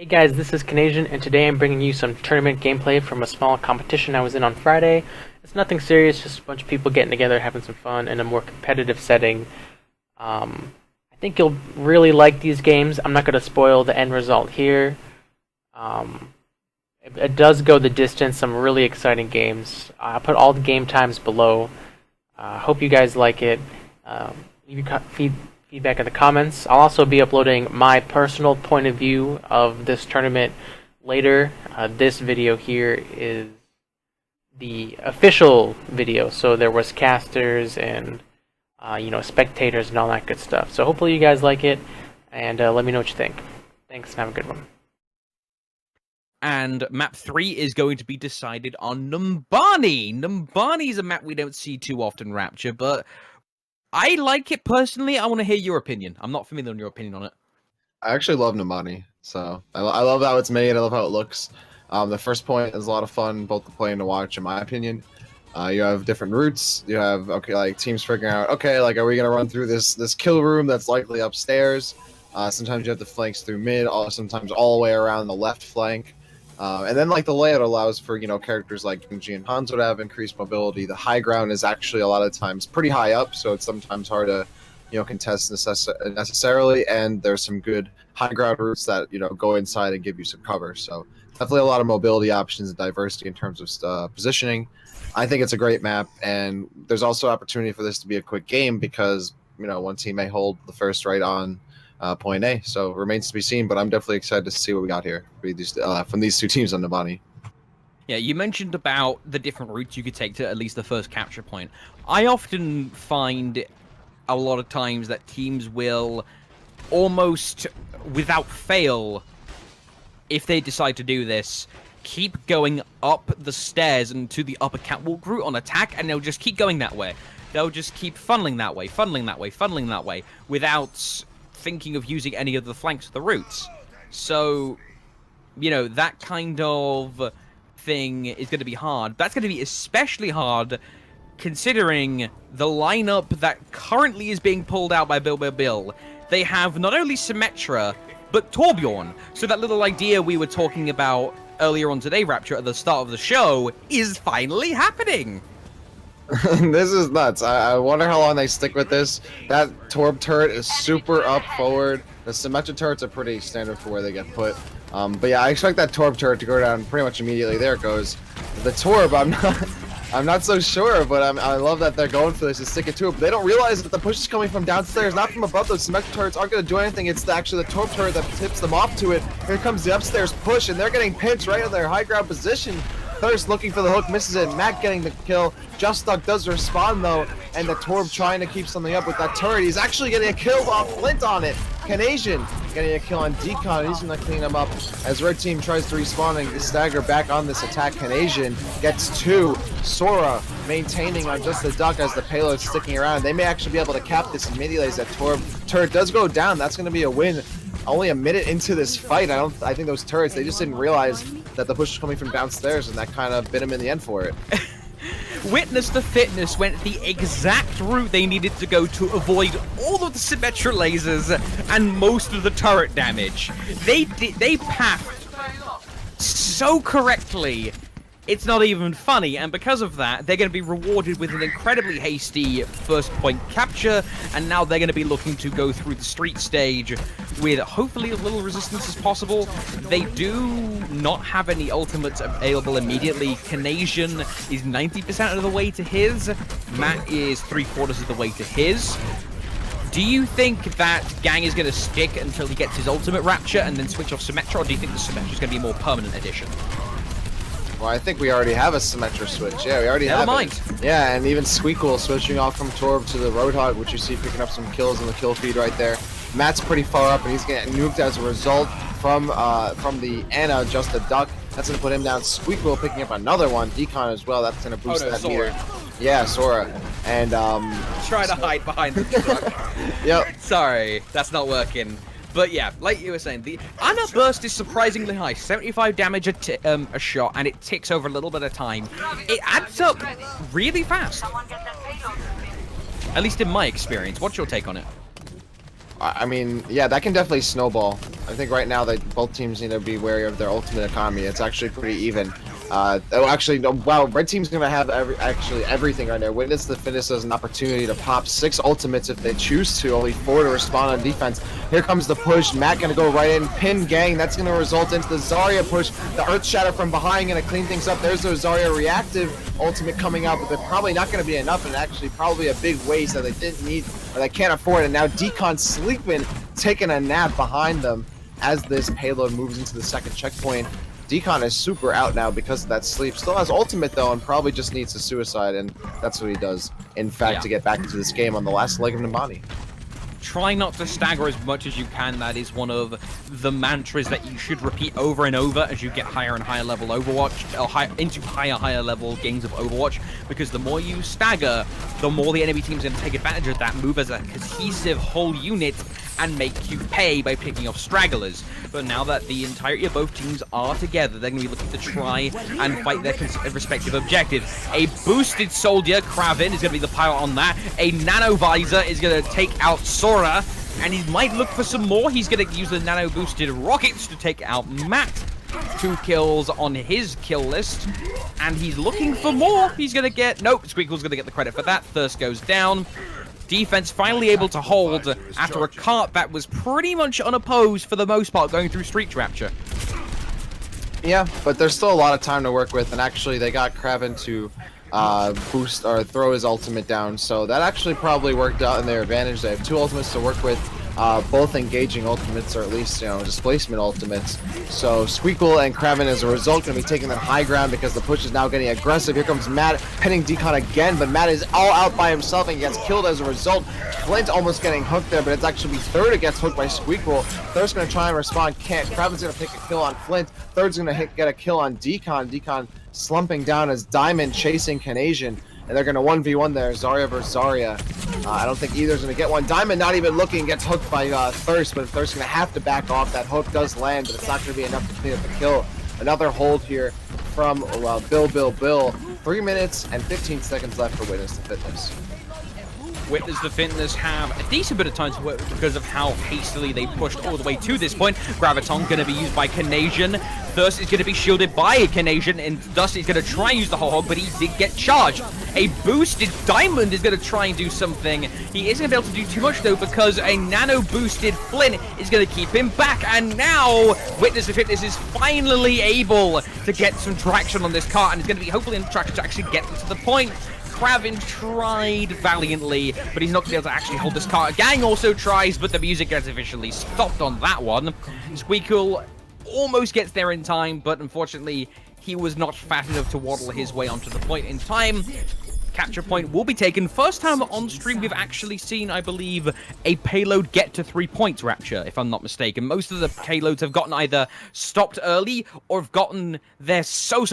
Hey guys, this is CANAS1AN, and today I'm bringing you some tournament gameplay from a small competition I was in on Friday. It's nothing serious, just a bunch of people getting together, having some fun in a more competitive setting. I think you'll really like these games. I'm not going to spoil the end result here. It does go the distance, some really exciting games. I'll put all the game times below. Hope you guys like it. Leave your feedback in the comments. I'll also be uploading my personal point of view of this tournament later. This video here is the official video, so there was casters and spectators and all that good stuff. So hopefully you guys like it, and let me know what you think. Thanks, and have a good one. And map 3 is going to be decided on Numbani. Numbani is a map we don't see too often, Rapture, but I like it personally. I want to hear your opinion. I'm not familiar on your opinion on it. I actually love Numbani, so I love how it's made. I love how it looks. The first point is a lot of fun, both to play and to watch, in my opinion. You have different routes. You have teams figuring out are we gonna run through this kill room that's likely upstairs. Sometimes you have the flanks through mid, sometimes all the way around the left flank. And then the layout allows for characters like Genji and Hanzo to have increased mobility. The high ground is actually a lot of times pretty high up, so it's sometimes hard to contest necessarily. And there's some good high ground routes that go inside and give you some cover. So definitely a lot of mobility options and diversity in terms of positioning. I think it's a great map, and there's also opportunity for this to be a quick game because one team may hold the first right on point A, so remains to be seen, but I'm definitely excited to see what we got here from these two teams on Numbani. Yeah, you mentioned about the different routes you could take to at least the first capture point. I often find a lot of times that teams will almost without fail, if they decide to do this, keep going up the stairs and to the upper catwalk route on attack, and they'll just keep going that way. They'll just keep funneling that way, funneling that way, funneling that way, without thinking of using any of the flanks of the routes. So, that kind of thing is going to be hard. That's going to be especially hard considering the lineup that currently is being pulled out by Bill. They have not only Symmetra, but Torbjorn. So that little idea we were talking about earlier on today, Rapture, at the start of the show, is finally happening. This is nuts. I wonder how long they stick with this. That Torb turret is super up forward. The Symmetra turrets are pretty standard for where they get put. But yeah, I expect that Torb turret to go down pretty much immediately. There it goes. The Torb, I'm not so sure, but I love that they're going for this and sticking to it. But they don't realize that the push is coming from downstairs, not from above. Those Symmetra turrets aren't going to do anything. It's actually the Torb turret that tips them off to it. Here comes the upstairs push, and they're getting pinched right in their high ground position. Thirst looking for the hook, misses it. Matt getting the kill. Just Duck does respond though, and the Torb trying to keep something up with that turret. He's actually getting a kill off Flint on it. CANAS1AN getting a kill on Decon. He's gonna clean him up as Red Team tries to respawn and stagger back on this attack. CANAS1AN gets two. Sora maintaining on Just the Duck as the payload sticking around. They may actually be able to cap this immediately as that Torb turret does go down. That's gonna be a win. Only a minute into this fight, I think those turrets, they just didn't realize that the push was coming from downstairs, and that kind of bit them in the end for it. Witness the Fitness went the exact route they needed to go to avoid all of the Symmetra lasers and most of the turret damage. They pathed so correctly, it's not even funny, and because of that, they're going to be rewarded with an incredibly hasty first point capture, and now they're going to be looking to go through the street stage with hopefully as little resistance as possible. They do not have any ultimates available immediately. CANAS1AN is 90% of the way to his. Matt is 3/4 of the way to his. Do you think that Gang is going to stick until he gets his ultimate Rapture and then switch off Symmetra, or do you think the Symmetra is going to be a more permanent addition? Well, I think we already have a Symmetra switch. Yeah, we already have it. Yeah, and even Squeakle switching off from Torb to the Roadhog, which you see picking up some kills in the kill feed right there. Matt's pretty far up, and he's getting nuked as a result from the Ana, Just a Duck. That's going to put him down. Squeakle picking up another one. Decon as well. That's going to boost that meter. Yeah, Sora. And try to hide behind the truck. Yep. Sorry, that's not working. But yeah, like you were saying, the Ana burst is surprisingly high. 75 damage a shot, and it ticks over a little bit of time. It adds up really fast. At least in my experience. What's your take on it? I mean, yeah, that can definitely snowball. I think right now that both teams need to be wary of their ultimate economy. It's actually pretty even. Oh, actually, no, wow, red team's gonna have everything right there. Witness the Fitness has an opportunity to pop 6 ultimates if they choose to, only 4 to respond on defense. Here comes the push. Matt gonna go right in, pin gang. That's gonna result into the Zarya push. The Earth Shatter from behind gonna clean things up. There's the Zarya reactive ultimate coming out, but they're probably not gonna be enough, and actually probably a big waste that they didn't need or they can't afford. And now Decon sleeping, taking a nap behind them as this payload moves into the second checkpoint. Decon is super out now because of that sleep. Still has ultimate though, and probably just needs a suicide, and that's what he does. In fact, to get back into this game on the last leg of Numbani. Try not to stagger as much as you can. That is one of the mantras that you should repeat over and over as you get higher and higher level Overwatch, or into higher level games of Overwatch, because the more you stagger, the more the enemy team's going to take advantage of that, move as a cohesive whole unit, and make you pay by picking off stragglers. But now that the entirety of both teams are together, they're going to be looking to try and fight their respective objectives. A boosted soldier, Kraven, is going to be the pilot on that. A nano visor is going to take out Sora, and he might look for some more. He's going to use the nano boosted rockets to take out Matt. 2 kills on his kill list, and he's looking for more. He's going to get... Nope, Squeakle's going to get the credit for that. Thirst goes down. Defense finally able to hold after a cart that was pretty much unopposed for the most part going through Street Rapture. Yeah, but there's still a lot of time to work with, and actually they got Kraven to boost or throw his ultimate down, so that actually probably worked out in their advantage. They have 2 ultimates to work with, both engaging ultimates, or at least, you know, displacement ultimates. So Squeakle and Kraven, as a result, going to be taking that high ground because the push is now getting aggressive. Here comes Matt, pinning Decon again, but Matt is all out by himself and gets killed as a result. Flint almost getting hooked there, but it's actually Third that gets hooked by Squeakle. Third's going to try and respond, can't. Kraven's going to pick a kill on Flint. Third's going to get a kill on Decon. Decon slumping down as Diamond chasing CANAS1AN. And they're going to 1v1 there, Zarya versus Zarya. I don't think either's going to get one. Diamond not even looking, gets hooked by Thirst, but Thirst's going to have to back off. That hook does land, but it's not going to be enough to clean up the kill. Another hold here from Bill. 3 minutes and 15 seconds left for Witness the Fitness. Witness the Fitness have a decent bit of time to work because of how hastily they pushed all the way to this point. Graviton going to be used by CANAS1AN. Thirst is going to be shielded by CANAS1AN, and Dust is going to try and use the whole hog, but he did get charged. A boosted Diamond is going to try and do something. He isn't going to be able to do too much, though, because a nano-boosted Flint is going to keep him back, and now Witness the Fitness is finally able to get some traction on this cart, and it's going to be hopefully in traction to actually get them to the point. Kraven tried valiantly, but he's not going to be able to actually hold this cart. Gang also tries, but the music gets officially stopped on that one. Squeakle almost gets there in time, but unfortunately, he was not fast enough to waddle his way onto the point in time. Capture point will be taken. First time on stream we've actually seen, I believe, a payload get to 3 points, Rapture, if I'm not mistaken. Most of the payloads have gotten either stopped early or have gotten there so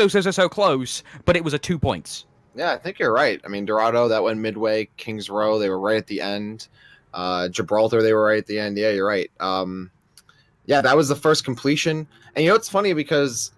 close, but it was a 2 points. Yeah, I think you're right. I mean, Dorado, that went midway. Kings Row, they were right at the end. Gibraltar, they were right at the end. Yeah, you're right. Yeah, that was the first completion. And you know, it's funny because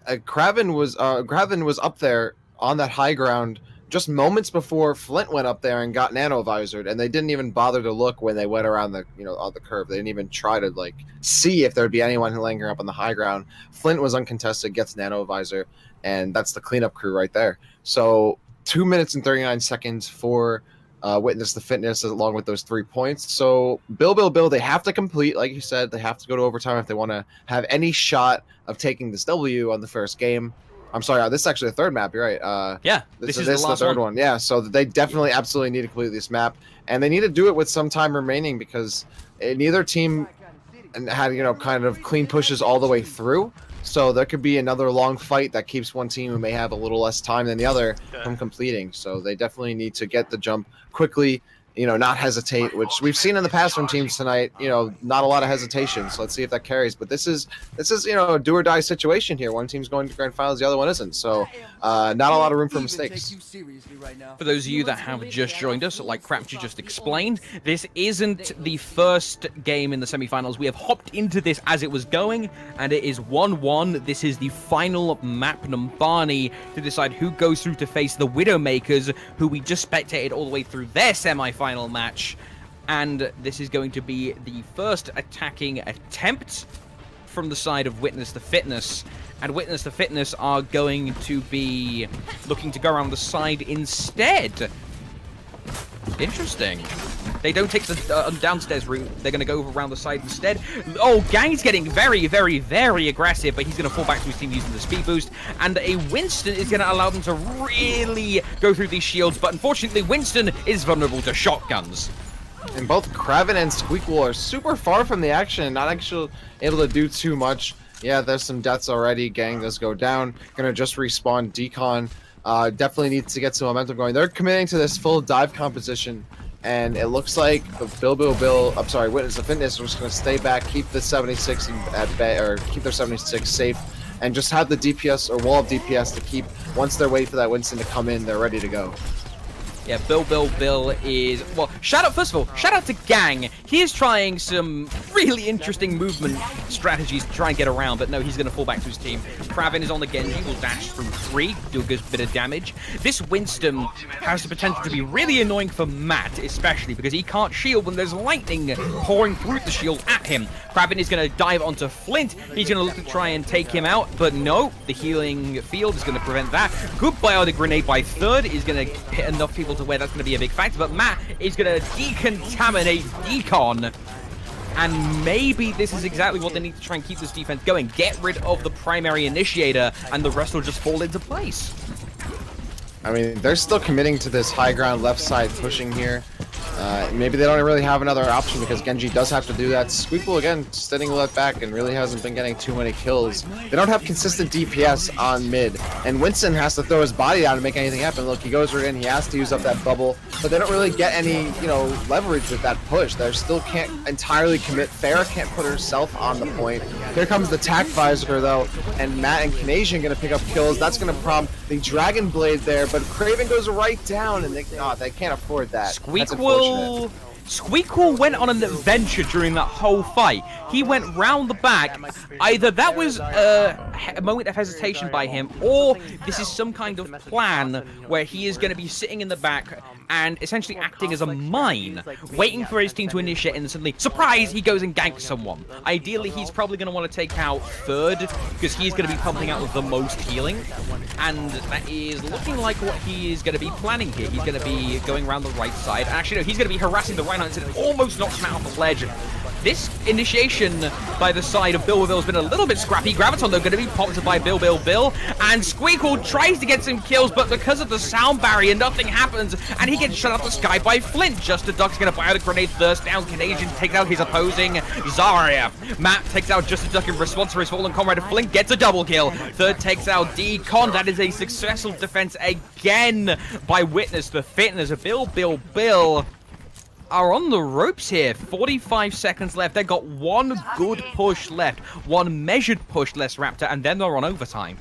Kraven was up there on that high ground just moments before Flint went up there and got nano-visored, and they didn't even bother to look when they went around the, you know, on the curve. They didn't even try to, like, see if there'd be anyone lingering up on the high ground. Flint was uncontested, gets nano-visor, and that's the cleanup crew right there. So 2 minutes and 39 seconds for Witness the Fitness along with those 3 points. So Bill, they have to complete, like you said, they have to go to overtime if they want to have any shot of taking this W on the first game. I'm sorry, this is actually the third map, you're right. Yeah, this is the third one. Yeah, so they definitely absolutely need to complete this map, and they need to do it with some time remaining because neither team had, you know, kind of clean pushes all the way through. So there could be another long fight that keeps one team who may have a little less time than the other from completing. So they definitely need to get the jump quickly, you know, not hesitate, which we've seen in the past from teams tonight, you know, not a lot of hesitation. So let's see if that carries. But this is, you know, a do or die situation here. One team's going to grand finals, the other one isn't. So not a lot of room for mistakes. For those of you that have just joined us, like Crapture just explained, this isn't the first game in the semifinals. We have hopped into this as it was going, and it is 1-1. This is the final map, Numbani, to decide who goes through to face the Widowmakers, who we just spectated all the way through their semifinal match. And this is going to be the first attacking attempt from the side of Witness the Fitness. And Witness the Fitness are going to be looking to go around the side instead. Interesting. They don't take the downstairs route. They're going to go around the side instead. Oh, Gang's getting very, very, very aggressive, but he's going to fall back to his team using the speed boost. And a Winston is going to allow them to really go through these shields. But unfortunately, Winston is vulnerable to shotguns. And both Kraven and Squeakle are super far from the action, not actually able to do too much. Yeah, there's some deaths already. Gang does go down. Gonna just respawn Decon. Definitely needs to get some momentum going. They're committing to this full dive composition, and it looks like the Witness the Fitness are just gonna stay back, keep the 76 at bay, or keep their 76 safe, and just have the DPS or wall of DPS to keep. Once they're waiting for that Winston to come in, they're ready to go. Yeah, Bill is... Well, first of all, shout out to Gang. He is trying some really interesting movement strategies to try and get around, but no, he's going to fall back to his team. Kraven is on the Genji, will dash from 3, do a good bit of damage. This Winston has the potential to be really annoying for Matt, especially because he can't shield when there's lightning pouring through the shield at him. Kraven is going to dive onto Flint. He's going to look to try and take him out, but no, the healing field is going to prevent that. Good biotic grenade by Third is going to hit enough people to where that's going to be a big factor, but Matt is going to decontaminate Decon. And maybe this is exactly what they need to try and keep this defense going. Get rid of the primary initiator, and the rest will just fall into place. I mean, they're still committing to this high ground left side pushing here. Maybe they don't really have another option because Genji does have to do that. Squeakle, again, sitting left back and really hasn't been getting too many kills. They don't have consistent DPS on mid, and Winston has to throw his body down to make anything happen. Look, he goes right in, he has to use up that bubble, but they don't really get any, leverage with that push. They still can't entirely commit. Farah can't put herself on the point. Here comes the Tac Visor, though, and Matt and Canadian going to pick up kills. That's going to prompt the Dragon Blade there, but Kraven goes right down, and they can't afford that. Squeakle went on an adventure during that whole fight. He went round the back. Either that was a moment of hesitation by him, or this is some kind of plan where he is going to be sitting in the back and essentially acting as a mine, waiting for his team to initiate, and suddenly, surprise, he goes and ganks someone. Ideally, he's probably going to want to take out Third, because he's going to be pumping out with the most healing, and that is looking like what he is going to be planning here. He's going to be going around the right side. Actually, no, he's going to be harassing the right hand and almost knocks him out of the ledge. This initiation by the side of Bill has been a little bit scrappy. Graviton, though, going to be popped by Bill. And Squeakle tries to get some kills, but because of the sound barrier, nothing happens. And he gets shot out the sky by Flint. Just a Duck's going to fire the grenade. Thirst down. Canadian takes out his opposing Zarya. Matt takes out Just a Duck in response to his fallen comrade. Flint gets a double kill. Third takes out Decon. That is a successful defense again by Witness the Fitness. Bill are on the ropes here. 45 seconds left. They've got one good push left. One measured push left, Raptor, and then they're on overtime.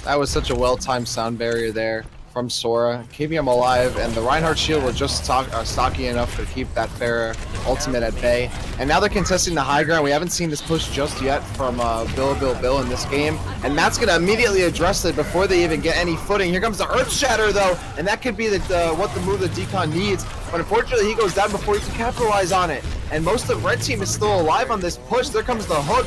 That was such a well-timed sound barrier there from Sora, keeping him alive, and the Reinhardt shield was just stocky enough to keep that Farah ultimate at bay. And now they're contesting the high ground. We haven't seen this push just yet from Bill in this game, and Matt's going to immediately address it before they even get any footing. Here comes the Earth Shatter, though, and that could be what the move that Decon needs, but unfortunately he goes down before he can capitalize on it. And most of Red Team is still alive on this push. There comes the hook.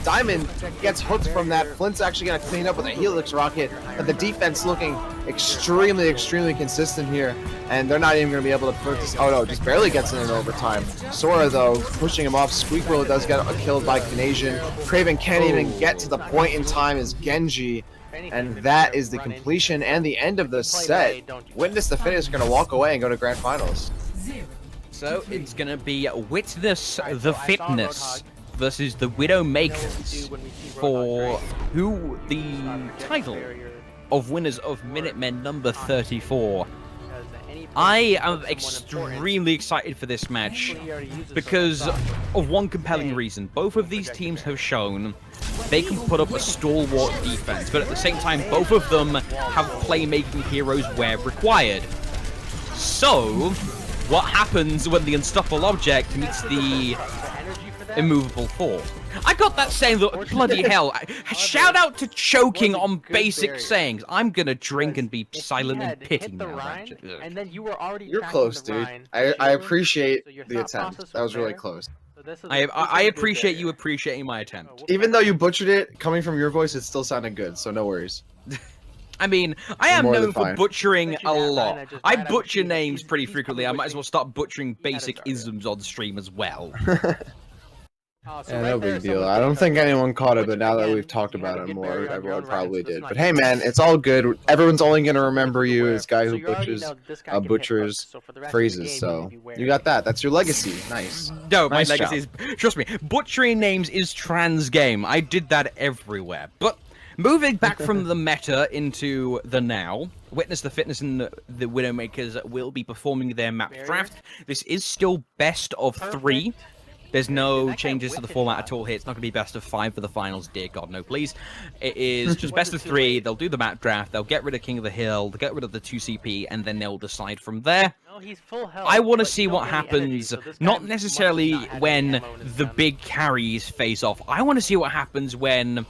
Diamond gets hooked from that. Flint's actually going to clean up with a Helix rocket. But the defense looking extremely consistent here. And they're not even going to be able to put this. Oh no, just barely gets in overtime. Sora, though, pushing him off. Squeakle does get killed by Canadian. Kraven can't even get to the point in time as Genji. And that is the completion and the end of the set. Witness the Fitness are going to walk away and go to Grand Finals. So it's going to be Witness the Fitness versus the Widowmakers for who the title of winners of Minutemen number 34. I am extremely excited for this match because of one compelling reason. Both of these teams have shown they can put up a stalwart defense, but at the same time, both of them have playmaking heroes where required. So what happens when the unstoppable object meets the immovable fort. I got that saying that, bloody hell. Shout out to choking on basic sayings. I'm gonna drink and be silent and pitting now. Rhine, and then you were already You're tracking close, the dude. Rhine I shielding, appreciate so your the thought attempt. process That was really there. close. So this is I a good appreciate you barrier. appreciating my attempt. Even though you butchered it, coming from your voice, it still sounded good, so no worries. I mean, I You're am more than known for fine. butchering a Especially that lot. Rhine that just I died, butcher he's- names he's- pretty he's frequently. probably I might as well wishing start butchering he had a basic Zarya. isms on stream as well. So Yeah, right no there, big deal. someone's I getting don't think touched. anyone caught it, but Which, now that again, we've talked you have about a it good more, barrier on your everyone own Rhine, probably so it's did. not But hey, easy. man, it's all good. Everyone's only gonna remember Which is you aware as of. guy So who you already butchers know this guy can hit butchers hooks, so for the rest of the phrases. game, you So need to be wary. you got that. That's your legacy. Nice. No, my Nice legacy job. is, trust me, butchering names is trans game. I did that everywhere. But moving back from the meta into the now, Witness the Fitness and the Widowmakers will be performing their map draft. This is still best of 3. There's no changes to the format at all here. It's not going to be best of 5 for the finals, dear God, no, please. It is just best of 3. They'll do the map draft. They'll get rid of King of the Hill. They'll get rid of the 2CP, and then they'll decide from there. No, he's full health, I want to but see you don't what get any energy, happens, so this guy not must necessarily not have any when ammo in his the gun. big carries face off. I want to see what happens when,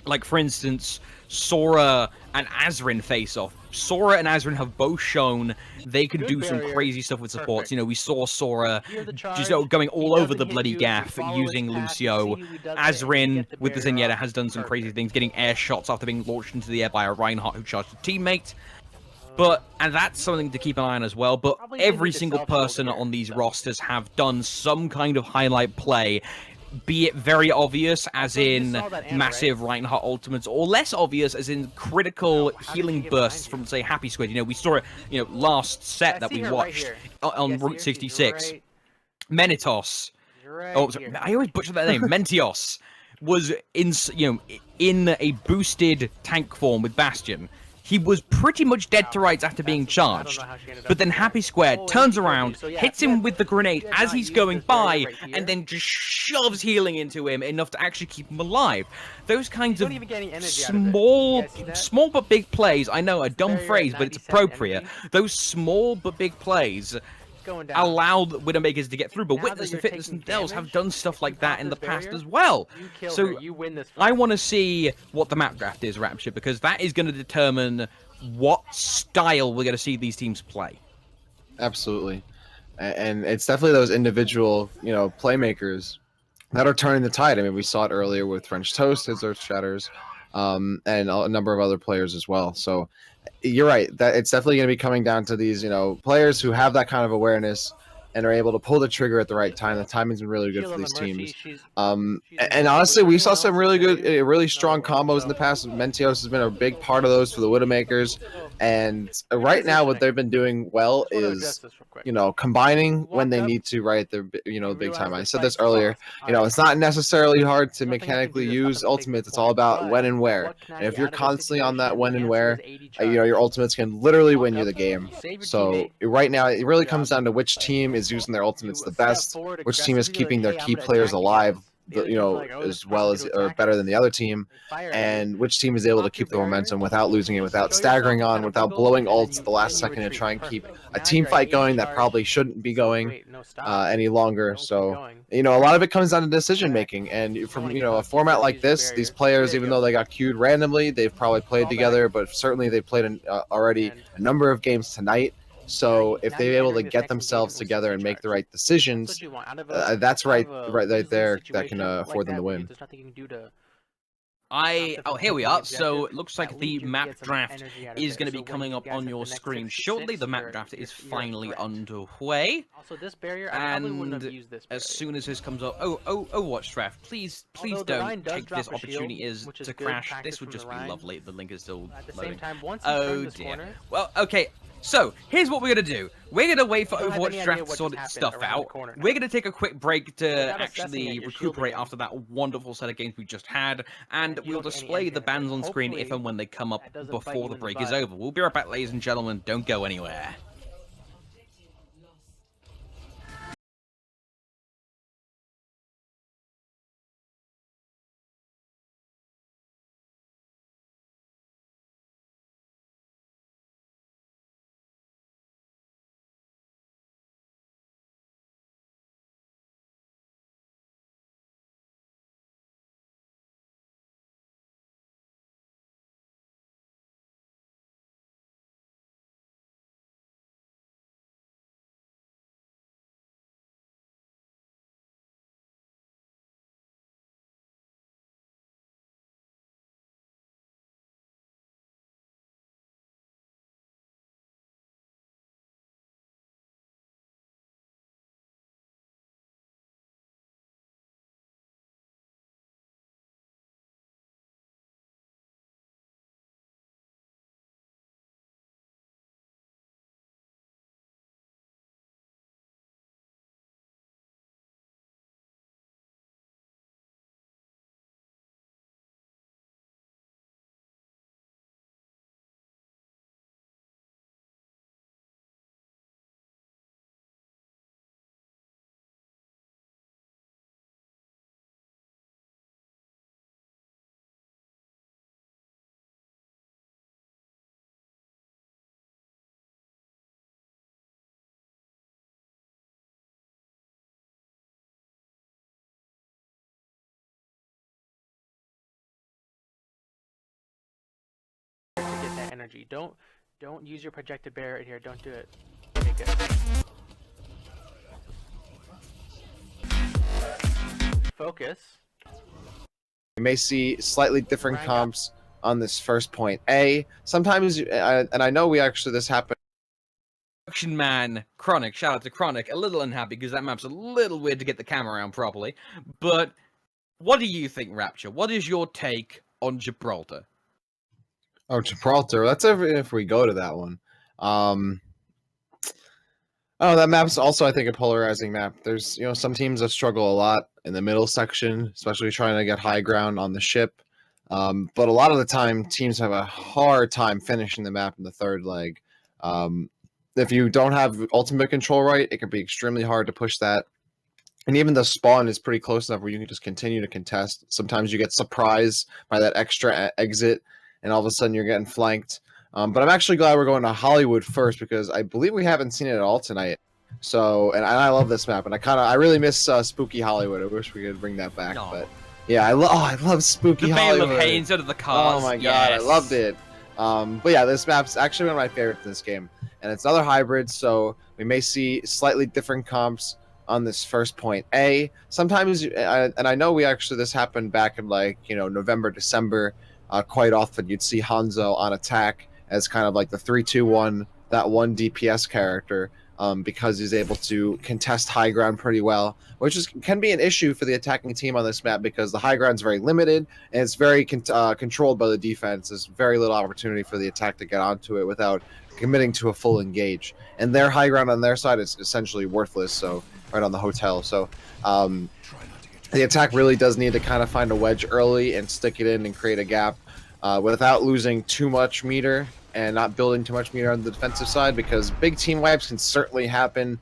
like, for instance, Sora and Azrin face off. Sora and Azrin have both shown they can Good do some barrier. crazy stuff with supports. Perfect. You know, we saw Sora Hear the just charge. going He all over doesn't the hit bloody you, gaff follow using his path, Lucio. you see who does it, and you Azrin get the with the barrier Zenyatta off. has done some crazy Perfect. things, getting air shots after being launched into the air by a Reinhardt who charged a teammate. And that's something to keep an eye on as well. But Probably didn't every need to single self-shield person here, on these so. rosters have done some kind of highlight play, be it very obvious, as Also, you in saw that Ana, massive Reinhardt ultimates, or less obvious, as in critical Wow, how did healing she get bursts behind you? from, say, Happy Squid. You know, we saw it, you know, last set I that see we her right watched here. on You guys see Route her? She's 66. right- Menitos. she's right Oh, sorry, here. I always butcher that name. Mentios was in a boosted tank form with Bastion. He was pretty much dead to rights after being charged. But then Happy Square turns around, hits him with the grenade as he's going by, and then just shoves healing into him enough to actually keep him alive. Those kinds You of don't even get any energy out of it. You guys see that? small but big plays. I know, a dumb barrier at phrase, but it's 97 appropriate. energy. Those small but big plays Going down. allow the Widowmakers to get through, but Now Witness that the you're Fitness taking themselves have damage, done stuff if you like that pop in the this past barrier, as well. You kill So her. You win this I fight. want to see what the map draft is, Rapture, because that is going to determine what style we're going to see these teams play. Absolutely. And it's definitely those individual, playmakers that are turning the tide. I mean, we saw it earlier with French Toast, his Earth Shatters, and a number of other players as well. So you're right. That it's definitely going to be coming down to these, players who have that kind of awareness and are able to pull the trigger at the right time. The timing's been really good Shield for on these the Mercy, teams. she's And honestly, we saw everyone some else really is good, barrier, really no strong one, combos so- in the past. Mentios has been a big part of those for the Widowmakers. And right now, what they've been doing well Just wanna address is, this real quick. combining You when walk they up, need to, right? They're, you big realize time. I this said this fight's earlier. lost. It's not necessarily hard to Nothing I can do mechanically to use stop them taking ultimates. the It's all point, about but when and where. what can I And if get you're out of this constantly on that situation? when The and answer where, is 80 your charge. ultimates can literally Walk win you up, the game. save your So teammate, right now, it really good comes job. down to which team is using their ultimates You the step best, forward which team is aggressively, keeping like, their "Hey, I'm key gonna players attack you alive, guys." The other team's like, "Oh, this as well person's as gonna or attack better us." than the other team, They fire at you. and which team is able to Pop your keep the momentum barrier, without losing it, without show staggering yourself on, kind of without wiggle, blowing and then ults you- at the last then you second to retreat. try and keep Perfect. a Now team you're at fight 80 going that charge. probably shouldn't be going Wait, no, stop. any longer. Don't keep So going. a lot of it comes down to decision making, and from wanna get a knocked, you format gotta like use your this, these barrier. players, There you even go. though they got queued randomly, they've probably played Fall back. together, but certainly they played already And a number of games tonight. So if now they're you're able to entering this get next themselves engagement with together 60 and make the charge. right That's decisions, what you want. Out of that's right, out of right lose-lose there, that can situation afford like them to that, where win. there's nothing you can do to Oh, here we are. So it looks like at the least you can map get some draft energy out of is it. going to So be when coming you up guys on have your the next screen 6v6, shortly. The map you're- draft is you're a finally threat. underway. Also, this barrier, I probably wouldn't have And used this as barrier. soon as this comes up, Watch draft, please Although the Rhine don't does take drop this a opportunity shield, is which is to good crash. practice This would from just the be Rhine. lovely. The link is still At the loading. same time, once you Oh turn this dear. corner, Well, okay. So here's what we're gonna do. We're gonna wait for You don't have any Overwatch idea draft to what sort just its happened stuff around the out. corner now. We're gonna take a quick break to Without assessing it, actually you're shielding recuperate him. after that wonderful set of games we just had, and And you we'll don't get any display engine the in it. bans on screen if Hopefully, and when they come up that doesn't bite before you the in the break is butt. over. We'll be right back, ladies and gentlemen. Don't go anywhere. energy. Don't use your projected barrier in here. Don't do it. Okay, good. Focus. You may see slightly different comps on this first point A. Sometimes, and I know this happened. Production man, Chronic, shout out to Chronic, a little unhappy because that map's a little weird to get the camera around properly. But what do you think, Rapture? What is your take on Gibraltar? Oh, Gibraltar. That's if we go to that one. Oh, that map's also, I think, a polarizing map. There's, some teams that struggle a lot in the middle section, especially trying to get high ground on the ship. But a lot of the time, teams have a hard time finishing the map in the third leg. If you don't have ultimate control right, it can be extremely hard to push that. And even the spawn is pretty close enough where you can just continue to contest. Sometimes you get surprised by that extra exit, and all of a sudden you're getting flanked. But I'm actually glad we're going to Hollywood first because I believe we haven't seen it at all tonight. So, and I love this map, and I really miss Spooky Hollywood. I wish we could bring that back, but yeah, I love Spooky Hollywood. The Veil of Hay instead of the cars. Oh my god, I loved it. But yeah, this map's actually one of my favorites in this game, and it's another hybrid, so we may see slightly different comps on this first point A. Sometimes, and I know this happened back in November, December. Quite often you'd see Hanzo on attack as kind of like the 3-2-1, that one DPS character, because he's able to contest high ground pretty well, which can be an issue for the attacking team on this map because the high ground's very limited and it's very controlled by the defense. There's very little opportunity for the attack to get onto it without committing to a full engage. And their high ground on their side is essentially worthless, so right on the hotel. So the attack really does need to kind of find a wedge early and stick it in and create a gap without losing too much meter and not building too much meter on the defensive side, because big team wipes can certainly happen.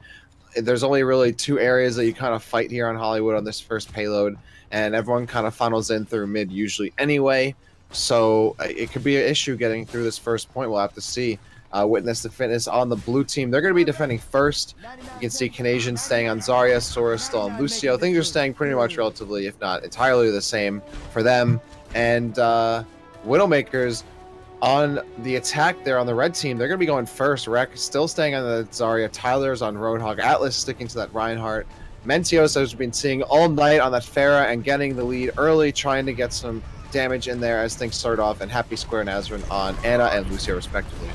There's only really two areas that you kind of fight here on Hollywood on this first payload, and everyone kind of funnels in through mid usually anyway, so it could be an issue getting through this first point. We'll have to see. Witness the Fitness on the blue team. They're going to be defending first. You can see Canadian staying on Zarya, Sora still on Lucio. Things are staying pretty much relatively, if not entirely the same for them. And Widowmakers on the attack there on the red team. They're going to be going first. Rek still staying on the Zarya. Tyler's on Roadhog. Atlas sticking to that Reinhardt. Mentios has been seeing all night on that Pharah and getting the lead early, trying to get some damage in there as things start off. And Happy Square Nazarene on Anna and Lucio respectively.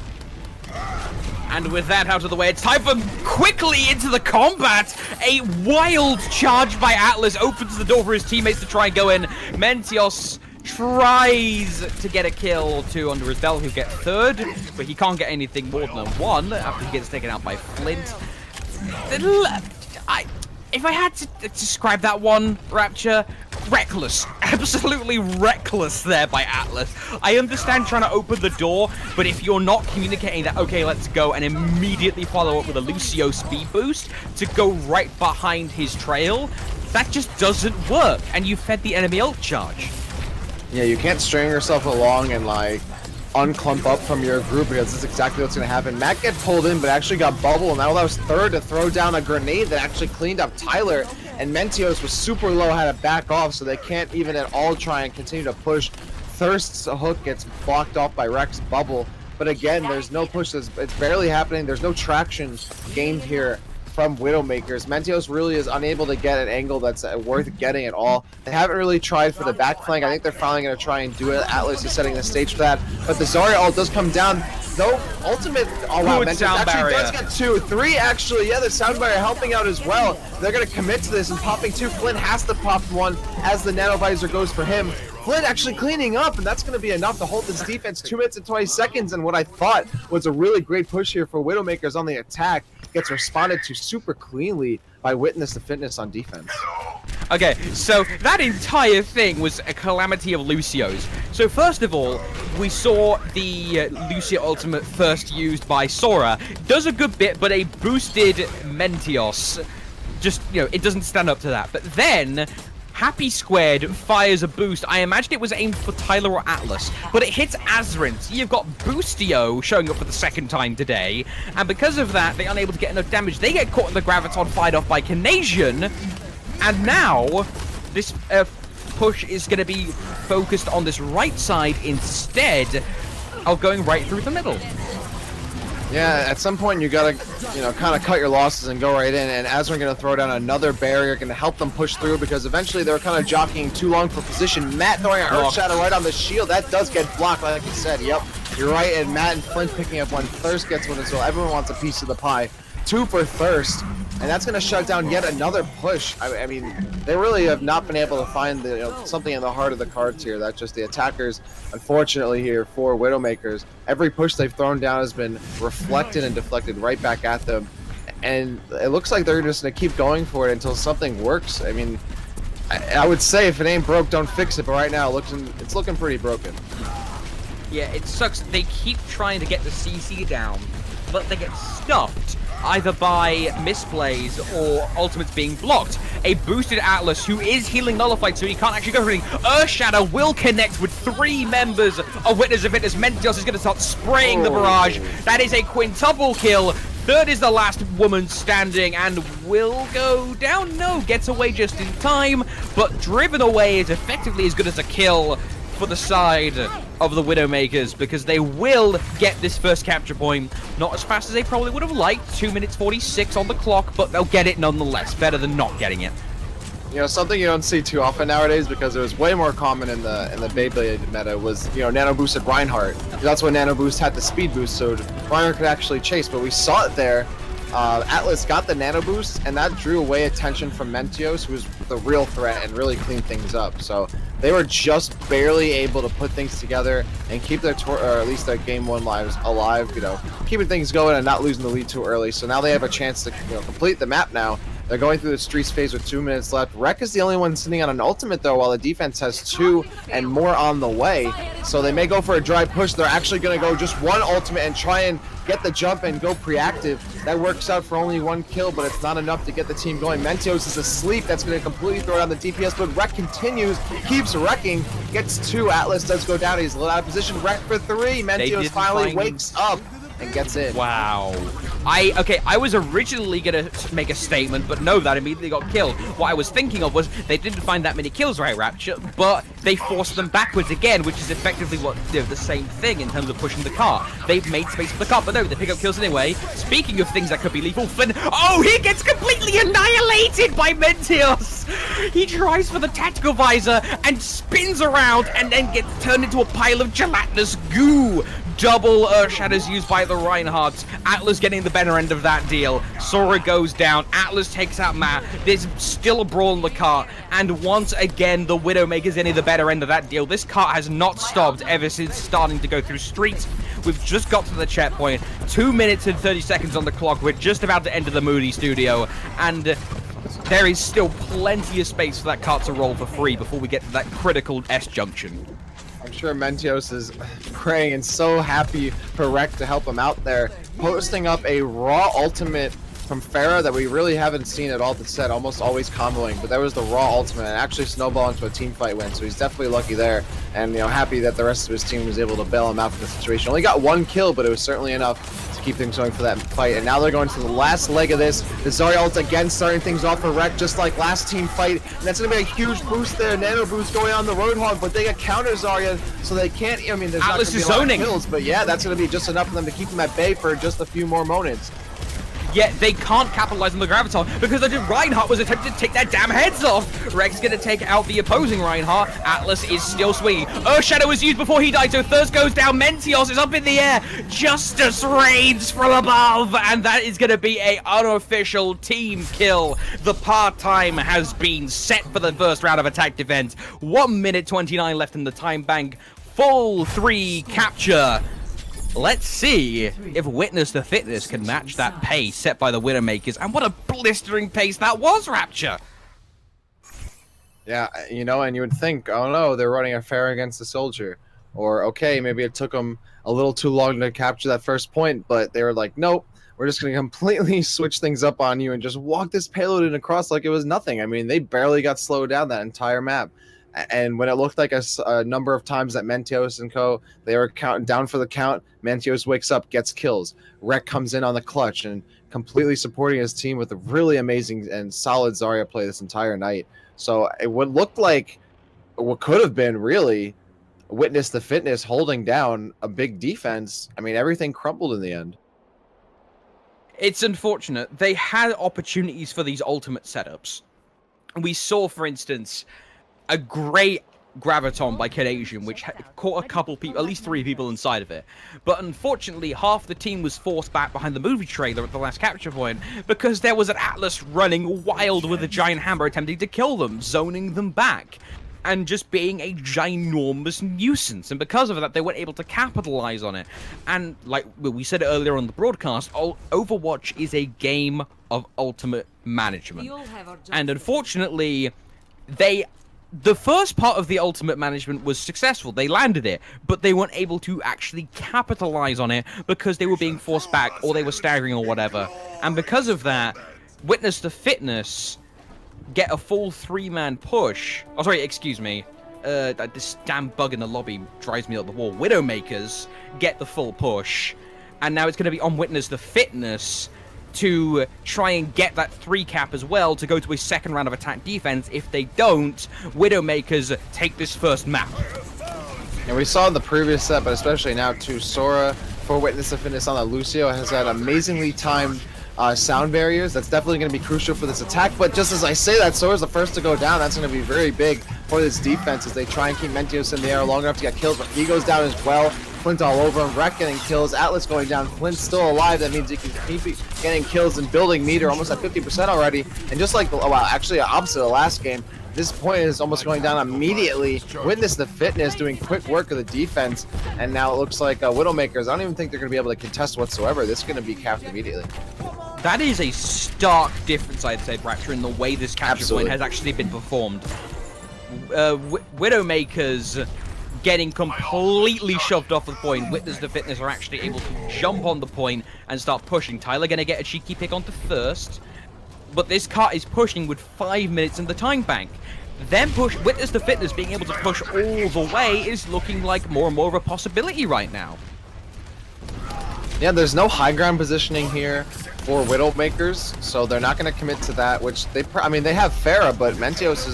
And with that out of the way, it's time for quickly into the combat. A wild charge by Atlas opens the door for his teammates to try and go in. Mentios tries to get a kill or two under his belt. He'll get third, but he can't get anything more than one after he gets taken out by Flint. If I had to describe that one, Rapture, reckless. Absolutely reckless there by Atlas. I understand trying to open the door, but if you're not communicating that, okay, let's go, and immediately follow up with a Lucio speed boost to go right behind his trail, that just doesn't work, and you fed the enemy ult charge. Yeah, you can't string yourself along and unclump up from your group, because that's exactly what's going to happen. Matt gets pulled in, but actually got bubble, and now that was third to throw down a grenade that actually cleaned up Tyler, and Mentios was super low, had to back off, so they can't even at all try and continue to push. Thirst's hook gets blocked off by Rek's bubble, but again, there's no push. It's barely happening. There's no traction gained here from Widowmakers. Mentios really is unable to get an angle that's worth getting at all. They haven't really tried for the back flank. I think they're finally going to try and do it. Atlas is setting the stage for that, but the Zarya ult does come down. Though ultimate, oh wow, Mentios actually does get 2, 3 actually. Yeah, the sound barrier helping out as well. They're going to commit to this and popping 2. Flynn has to pop 1 as the nanovisor goes for him. Flynn actually cleaning up, and that's going to be enough to hold this defense 2 minutes and 20 seconds. And what I thought was a really great push here for Widowmakers on the attack gets responded to super cleanly by Witness the Fitness on defense. Okay, so that entire thing was a calamity of Lucio's. So first of all, we saw the Lucio ultimate first used by Sora. Does a good bit, but a boosted Mentios, just, it doesn't stand up to that. But then Happy Squared fires a boost. I imagine it was aimed for Tyler or Atlas, but it hits Azrin. So you've got Boostio showing up for the second time today, and because of that, they're unable to get enough damage. They get caught in the Graviton, fired off by Canadian, and now this push is going to be focused on this right side instead. of going right through the middle. Yeah, at some point you gotta, kind of cut your losses and go right in. And as we're gonna throw down another barrier, gonna help them push through because eventually they're kind of jockeying too long for position. Matt throwing an Earth Shadow right on the shield. That does get blocked, like you said. Yep, you're right. And Matt and Flint picking up one. Thirst gets one as well. Everyone wants a piece of the pie. 2 for Thirst, and that's gonna shut down yet another push. I mean, they really have not been able to find something in the heart of the cards here. That's just the attackers, unfortunately, here for Widowmakers. Every push they've thrown down has been reflected and deflected right back at them, and it looks like they're just gonna keep going for it until something works. I mean, I would say if it ain't broke, don't fix it. But right now, it's looking pretty broken. Yeah, it sucks. They keep trying to get the CC down, but they get stuffed either by misplays or ultimates being blocked. A boosted Atlas who is healing nullified, so he can't actually go for anything. Earth Shadow will connect with 3 members of Witness of Fitness. Mentios is going to start spraying the barrage. That is a quintuple kill. Third is the last woman standing and will go down. No, gets away just in time, but driven away is effectively as good as a kill for the side of the Widowmakers, because they will get this first capture point. Not as fast as they probably would have liked, 2 minutes 46 on the clock, but they'll get it nonetheless. Better than not getting it. Something you don't see too often nowadays, because it was way more common in the Beyblade meta, was Nano boosted Reinhardt. That's when Nano Boost had the speed boost, so Reinhardt could actually chase. But we saw it there. Atlas got the Nano Boost, and that drew away attention from Mentios, who was the real threat and really cleaned things up. So they were just barely able to put things together and keep their or at least their game 1 lives alive. Keeping things going and not losing the lead too early. So now they have a chance to complete the map now. They're going through the streets phase with 2 minutes left. Rek is the only one sitting on an ultimate, though, while the defense has 2 and more on the way. So they may go for a dry push. They're actually going to go just 1 ultimate and try and get the jump and go pre-active. That works out for only 1 kill, but it's not enough to get the team going. Mentios is asleep. That's going to completely throw down the DPS, but Rek continues, keeps wrecking, gets 2. Atlas does go down. He's a little out of position. Rek for 3. Mentios finally wakes up and gets in. Wow. I was originally gonna make a statement, but no, that immediately got killed. What I was thinking of was they didn't find that many kills, right, Rapture, but they forced them backwards again, which is effectively what the same thing in terms of pushing the car. They've made space for the car, but no, they pick up kills anyway. Speaking of things that could be lethal, Flynn, he gets completely annihilated by Mentios! He tries for the tactical visor and spins around and then gets turned into a pile of gelatinous goo. Double Earth Shadows used by the Reinhardts. Atlas getting the better end of that deal. Sora goes down. Atlas takes out Matt. There's still a brawl in the cart. And once again, the Widowmakers getting the better end of that deal. This cart has not stopped ever since starting to go through streets. We've just got to the checkpoint. 2 minutes and 30 seconds on the clock. We're just about to enter the Moody studio. And there is still plenty of space for that cart to roll for free before we get to that critical S-junction. I'm sure Mentios is praying and so happy for Rek to help him out there, posting up a raw ultimate from Farah that we really haven't seen at all this set, almost always comboing, but that was the raw ultimate and actually snowball into a team fight win, so he's definitely lucky there, and happy that the rest of his team was able to bail him out from the situation. Only got 1 kill, but it was certainly enough to keep things going for that fight, and now they're going to the last leg of this. The Zarya ult again starting things off for Rek, just like last team fight, and that's going to be a huge boost there. Nano boost going on the Roadhog, but they get counter Zarya, so they can't, there's Atlas not going to be a lot zoning. of kills, but yeah, that's going to be just enough for them to keep them at bay for just a few more moments. Yet they can't capitalize on the Graviton because the Reinhardt was attempting to take their damn heads off. Rek's gonna take out the opposing Reinhardt. Atlas is still swinging. Earth Shadow was used before he died, so Thirst goes down. Mentios is up in the air. Justice reigns from above, and that is gonna be a unofficial team kill. The part-time has been set for the first round of attack defense. 1 minute 29 left in the time bank. Full 3 capture. Let's see if Witness to Fitness can match that pace set by the Widowmakers. And what a blistering pace that was, Rapture! Yeah, and you would think, oh no, they're running a fair against the soldier. Or, okay, maybe it took them a little too long to capture that first point, but they were like, nope, we're just going to completely switch things up on you and just walk this payload in across like it was nothing. I mean, they barely got slowed down that entire map. And when it looked like a number of times that Mentios and co, they were counting down for the count, Mentios wakes up, gets kills. Rek comes in on the clutch and completely supporting his team with a really amazing and solid Zarya play this entire night. So it would look like what could have been really Witness the Fitness holding down a big defense. I mean, everything crumbled in the end. It's unfortunate. They had opportunities for these ultimate setups. We saw, for instance, a great Graviton by CANAS1AN, which caught a couple people, at least 3 people inside of it. But unfortunately, half the team was forced back behind the movie trailer at the last capture point because there was an Atlas running wild with a giant hammer attempting to kill them, zoning them back, and just being a ginormous nuisance. And because of that, they weren't able to capitalize on it. And like we said earlier on the broadcast, Overwatch is a game of ultimate management. And unfortunately, the first part of the ultimate management was successful. They landed it, but they weren't able to actually capitalize on it because they were being forced back or they were staggering or whatever. And because of that, Witness the Fitness get a full 3-man push. Oh, sorry, excuse me. This damn bug in the lobby drives me up the wall. Widowmakers get the full push. And now it's going to be on Witness the Fitness to try and get that 3-cap as well to go to a second round of attack defense. If they don't, Widowmakers take this first map. And we saw in the previous set, but especially now too, Sora for Witness the Fitness on the Lucio has had amazingly timed sound barriers. That's definitely going to be crucial for this attack. But just as I say that, Sora's the first to go down. That's going to be very big for this defense as they try and keep Mentios in the air long enough to get kills. But he goes down as well. Flint all over him. Wreck getting kills. Atlas going down. Flint's still alive. That means he can keep getting kills and building meter almost at 50% already. And just like, well, actually opposite of the last game, this point is almost going down immediately. Witness the Fitness doing quick work of the defense. And now it looks like Widowmakers, I don't even think they're going to be able to contest whatsoever. This is going to be capped immediately. That is a stark difference, I'd say, Rapture, in the way this capture point has actually been performed. Widowmakers getting completely shoved off the point. Witness the Fitness are actually able to jump on the point and start pushing. Tyler going to get a cheeky pick onto first, but this cart is pushing with 5 minutes in the time bank. Then Witness the Fitness being able to push all the way is looking like more and more of a possibility right now. Yeah, there's no high ground positioning here for Widowmakers, so they're not going to commit to that, which they have Pharah, but Mentios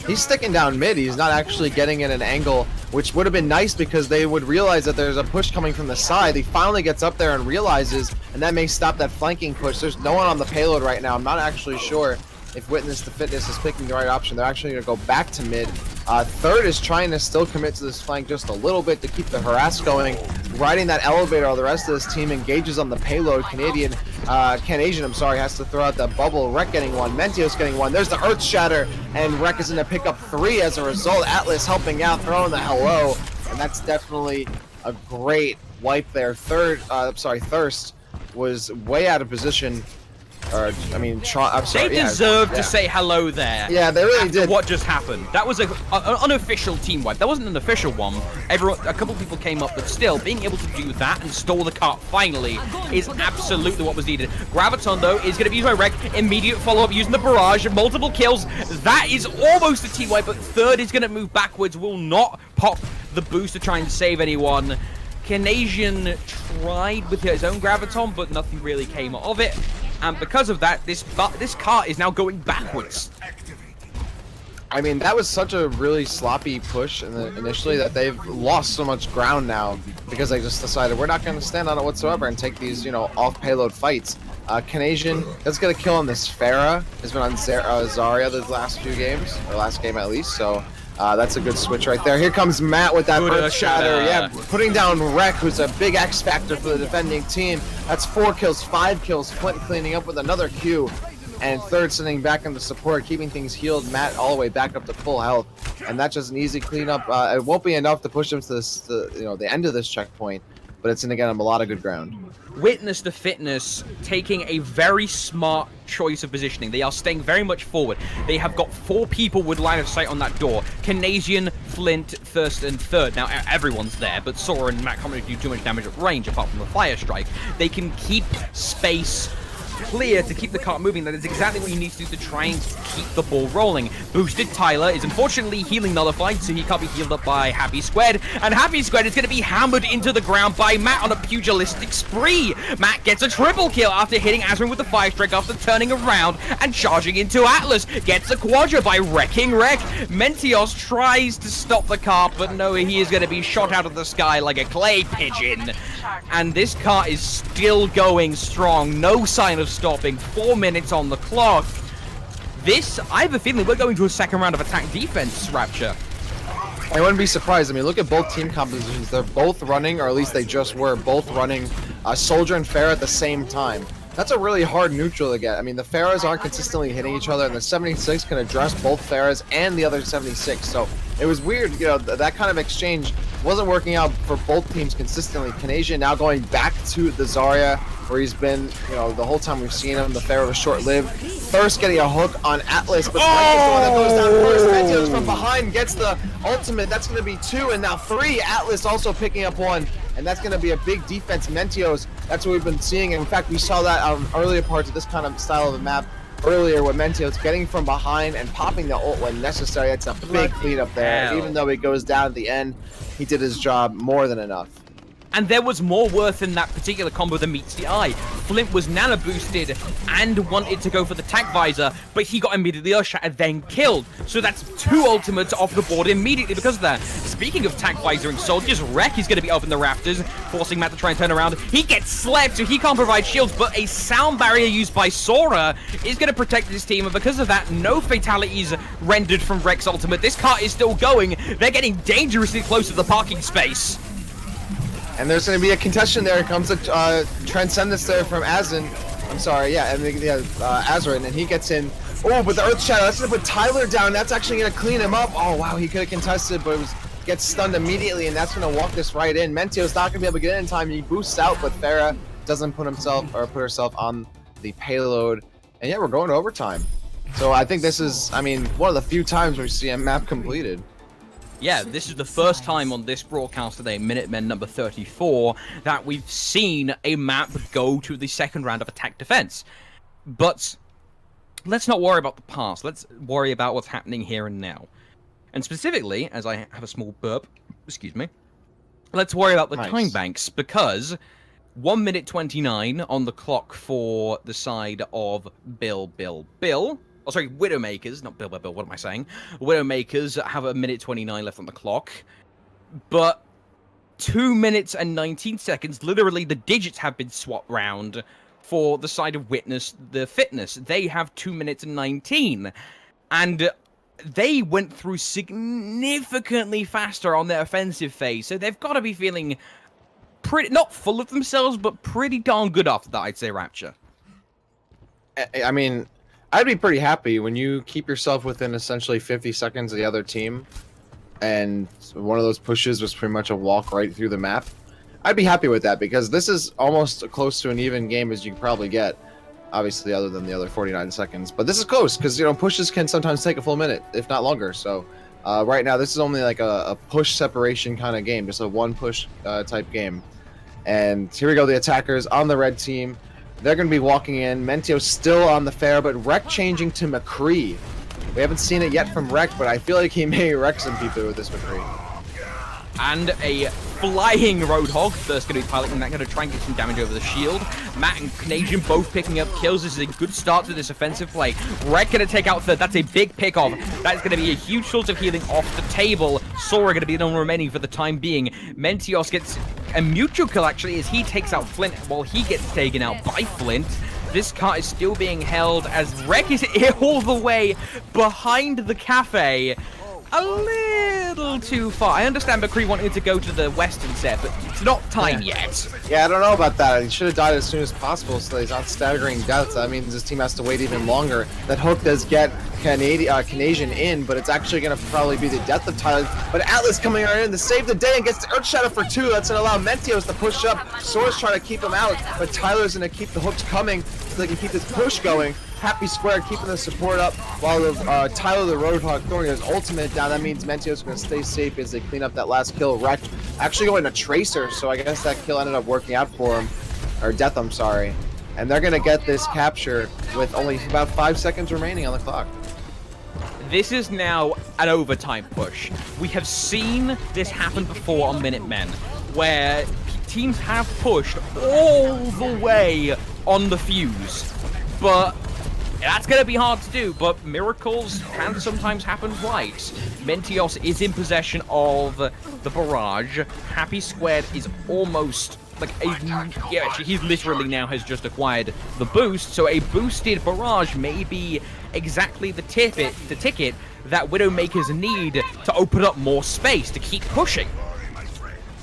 he's sticking down mid. He's not actually getting at an angle, which would have been nice because they would realize that there's a push coming from the side. He finally gets up there and realizes, and that may stop that flanking push. There's no one on the payload right now. I'm not actually sure if Witness the Fitness is picking the right option. They're actually going to go back to mid. Third is trying to still commit to this flank just a little bit to keep the harass going. Riding that elevator, while the rest of this team engages on the payload. CANAS1AN, I'm sorry, has to throw out that bubble. Wreck getting one, Mentios getting one. There's the Earth Shatter, and Wreck is going to pick up 3 as a result. Atlas helping out, throwing the hello, and that's definitely a great wipe there. Thirst was way out of position. I'm sorry. They deserve to say hello there. Yeah, they really did. What just happened? That was an unofficial team wipe. That wasn't an official one. A couple people came up, but still, being able to do that and stall the cart finally is absolutely what was needed. Graviton, though, is going to be used by Wreck. Immediate follow-up using the barrage. Multiple kills. That is almost a team wipe, but Third is going to move backwards. Will not pop the boost to try and save anyone. CANAS1AN tried with his own Graviton, but nothing really came of it. And because of that, this cart is now going backwards. I mean, that was such a really sloppy push initially that they've lost so much ground now because they just decided we're not going to stand on it whatsoever and take these, off-payload fights. CANAS1AN, that's going to kill on this Pharah. Has been on Zarya the last few games, or last game at least, so that's a good switch right there. Here comes Matt with that Earth Shatter. Yeah, putting down Wreck, who's a big X factor for the defending team. That's 4 kills, 5 kills. Flint cleaning up with another Q. And Third sitting back into support, keeping things healed. Matt all the way back up to full health. And that's just an easy cleanup. It won't be enough to push him to the end of this checkpoint, but it's going to get him a lot of good ground. Witness the Fitness taking a very smart choice of positioning. They are staying very much forward. They have got 4 people with line of sight on that door. CANAS1AN, Flint, Thirst, and Third. Now, everyone's there, but Sora and Matt can't really do too much damage at range apart from the Fire Strike. They can keep space clear to keep the cart moving. That is exactly what you need to do to try and keep the ball rolling. Boosted Tyler is unfortunately healing nullified, so he can't be healed up by Happy Squared, and Happy Squared is going to be hammered into the ground by Matt on a pugilistic spree. Matt gets a triple kill after hitting Azrin with the fire strike after turning around and charging into Atlas. Gets a quadra by wrecking Wreck. Mentios tries to stop the car, but no, he is going to be shot out of the sky like a clay pigeon. And this car is still going strong. No sign of stopping. 4 minutes on the clock. This, I have a feeling we're going to a second round of attack defense, Rapture. I wouldn't be surprised. I mean, look at both team compositions. They're both running, or at least they just were, both running Soldier and Pharah at the same time. That's a really hard neutral to get. I mean, the Pharahs aren't consistently hitting each other, and the 76 can address both Pharahs and the other 76. So it was weird, you know, that kind of exchange wasn't working out for both teams consistently. CANAS1AN now going back to the Zarya, where he's been, you know, the whole time we've seen him. The Pharah was short-lived. Thirst getting a hook on Atlas, but Frank is the one that goes down first. Mentios from behind gets the ultimate. That's going to be 2, and now 3. Atlas also picking up 1, and that's going to be a big defense. Mentios, that's what we've been seeing. And in fact, we saw that on earlier parts of this kind of style of the map earlier, with Mentios getting from behind and popping the ult when necessary. That's a big cleanup there. Even though he goes down at the end, he did his job more than enough. And there was more worth in that particular combo than meets the eye. Flint was nano boosted and wanted to go for the tac visor, but he got immediately Earthshattered, then killed. So that's 2 ultimates off the board immediately because of that. Speaking of tac visoring soldiers, Wreck is going to be up in the rafters, forcing Matt to try and turn around. He gets slept, so he can't provide shields, but a sound barrier used by Sora is going to protect his team, and because of that, no fatalities rendered from Wreck's ultimate. This car is still going. They're getting dangerously close to the parking space. And there's going to be a contestation there. Here comes a Transcendence there from Azin. I'm sorry, yeah, and Azrin, and he gets in. Oh, but the Earth Shadow, that's going to put Tyler down. That's actually going to clean him up. Oh, wow, he could have contested, but gets stunned immediately, and that's going to walk this right in. Mentio's not going to be able to get in time. He boosts out, but Pharah doesn't put herself on the payload. And yeah, we're going to overtime. So I think this is, I mean, one of the few times we see a map completed. Yeah, this is the first time on this broadcast today, Minutemen number 34, that we've seen a map go to the second round of attack defense. But let's not worry about the past. Let's worry about what's happening here and now. And specifically, as I have a small burp, excuse me, let's worry about the time banks, because 1 minute 29 on the clock for the side of Bill. Oh, sorry, Widowmakers, not Bill, what am I saying? Widowmakers have 1 minute 29 left on the clock, but 2 minutes and 19 seconds, literally the digits have been swapped round for the side of Witness the Fitness. They have 2 minutes and 19, and they went through significantly faster on their offensive phase, so they've got to be feeling pretty, not full of themselves, but pretty darn good after that, I'd say, Rapture. I mean, I'd be pretty happy when you keep yourself within essentially 50 seconds of the other team, and one of those pushes was pretty much a walk right through the map. I'd be happy with that, because this is almost close to an even game as you can probably get, obviously other than the other 49 seconds. But this is close, because, you know, pushes can sometimes take a full minute, if not longer. So right now this is only like a push separation kind of game, just a one push type game. And here we go, the attackers on the red team. They're going to be walking in. Mentio still on the fair, but Rec changing to McCree. We haven't seen it yet from Rec, but I feel like he may wreck some people with this McCree. And a flying Roadhog. First going to be piloting that, going to try and get some damage over the shield. Matt and CANAS1AN both picking up kills. This is a good start to this offensive play. Rec going to take out third. That's a big pick off. That's going to be a huge source of healing off the table. Sora going to be the one remaining for the time being. Mentios gets a mutual kill, actually, as he takes out Flint while he gets taken out by Flint. This car is still being held as Rec is all the way behind the cafe. A little too far. I understand McCree wanted to go to the western set, but it's not time yet. Yeah, I don't know about that. He should have died as soon as possible so he's not staggering deaths. That means his team has to wait even longer. That hook does get CANAS1AN in, but it's actually going to probably be the death of Tyler. But Atlas coming right in to save the day and gets the Earthshadow for 2. That's going to allow Mentios to push up. Sora's trying to keep him out, but Tyler's going to keep the hooks coming so they can keep this push going. Happy Square keeping the support up while Tyler the Roadhog throwing his ultimate down. That means Mentios going to stay safe as they clean up that last kill. Wreck actually going to Tracer, so I guess that kill ended up working out for him. Or death, I'm sorry. And they're going to get this capture with only about 5 seconds remaining on the clock. This is now an overtime push. We have seen this happen before on Minutemen, where teams have pushed all the way on the fuse, but that's going to be hard to do, but miracles can sometimes happen right. Mentios is in possession of the barrage. Happy Squared is almost like a... Yeah, actually, he literally now has just acquired the boost, so a boosted barrage may be exactly the ticket that Widowmakers need to open up more space to keep pushing.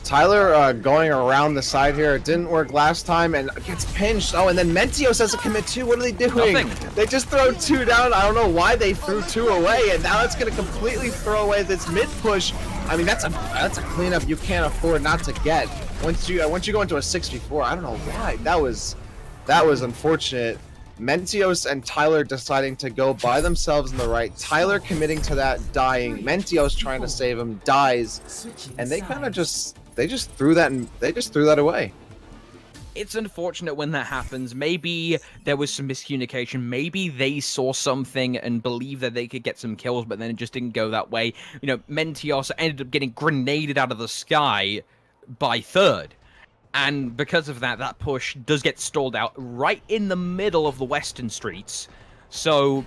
Tyler going around the side here. It didn't work last time and gets pinched. Oh, and then Mentios has a commit too. What are they doing? Nothing. They just throw 2 down. I don't know why they threw 2 away, and now it's going to completely throw away this mid push. I mean, that's a cleanup you can't afford not to get. Once you go into a 6v4, I don't know why. That was unfortunate. Mentios and Tyler deciding to go by themselves in the right. Tyler committing to that, dying. Mentios trying to save him, dies, and they kind of just threw that away. It's unfortunate when that happens. Maybe there was some miscommunication. Maybe they saw something and believed that they could get some kills, but then it just didn't go that way. You know, Mentios ended up getting grenaded out of the sky by third. And because of that, that push does get stalled out right in the middle of the western streets. So,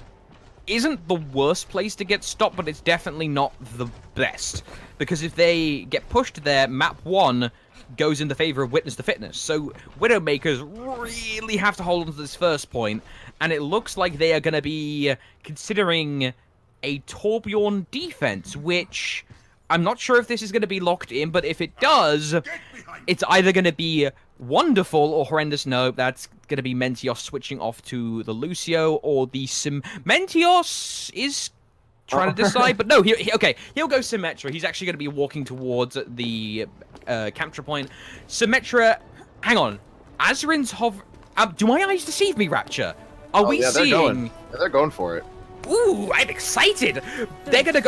isn't the worst place to get stopped, but it's definitely not the best. Because if they get pushed there, map 1 goes in the favor of Witness to Fitness. So, Widowmakers really have to hold on to this first point, and it looks like they are going to be considering a Torbjorn defense, which I'm not sure if this is going to be locked in, but if it does, it's either going to be wonderful or horrendous. No, that's going to be Mentios switching off to the Lucio or the Mentios is trying to decide, but no, he'll go Symmetra. He's actually going to be walking towards the capture point. Symmetra, hang on. Azarin's hover... do my eyes deceive me, Rapture? Are we seeing... They're going for it. Ooh, I'm excited! They're gonna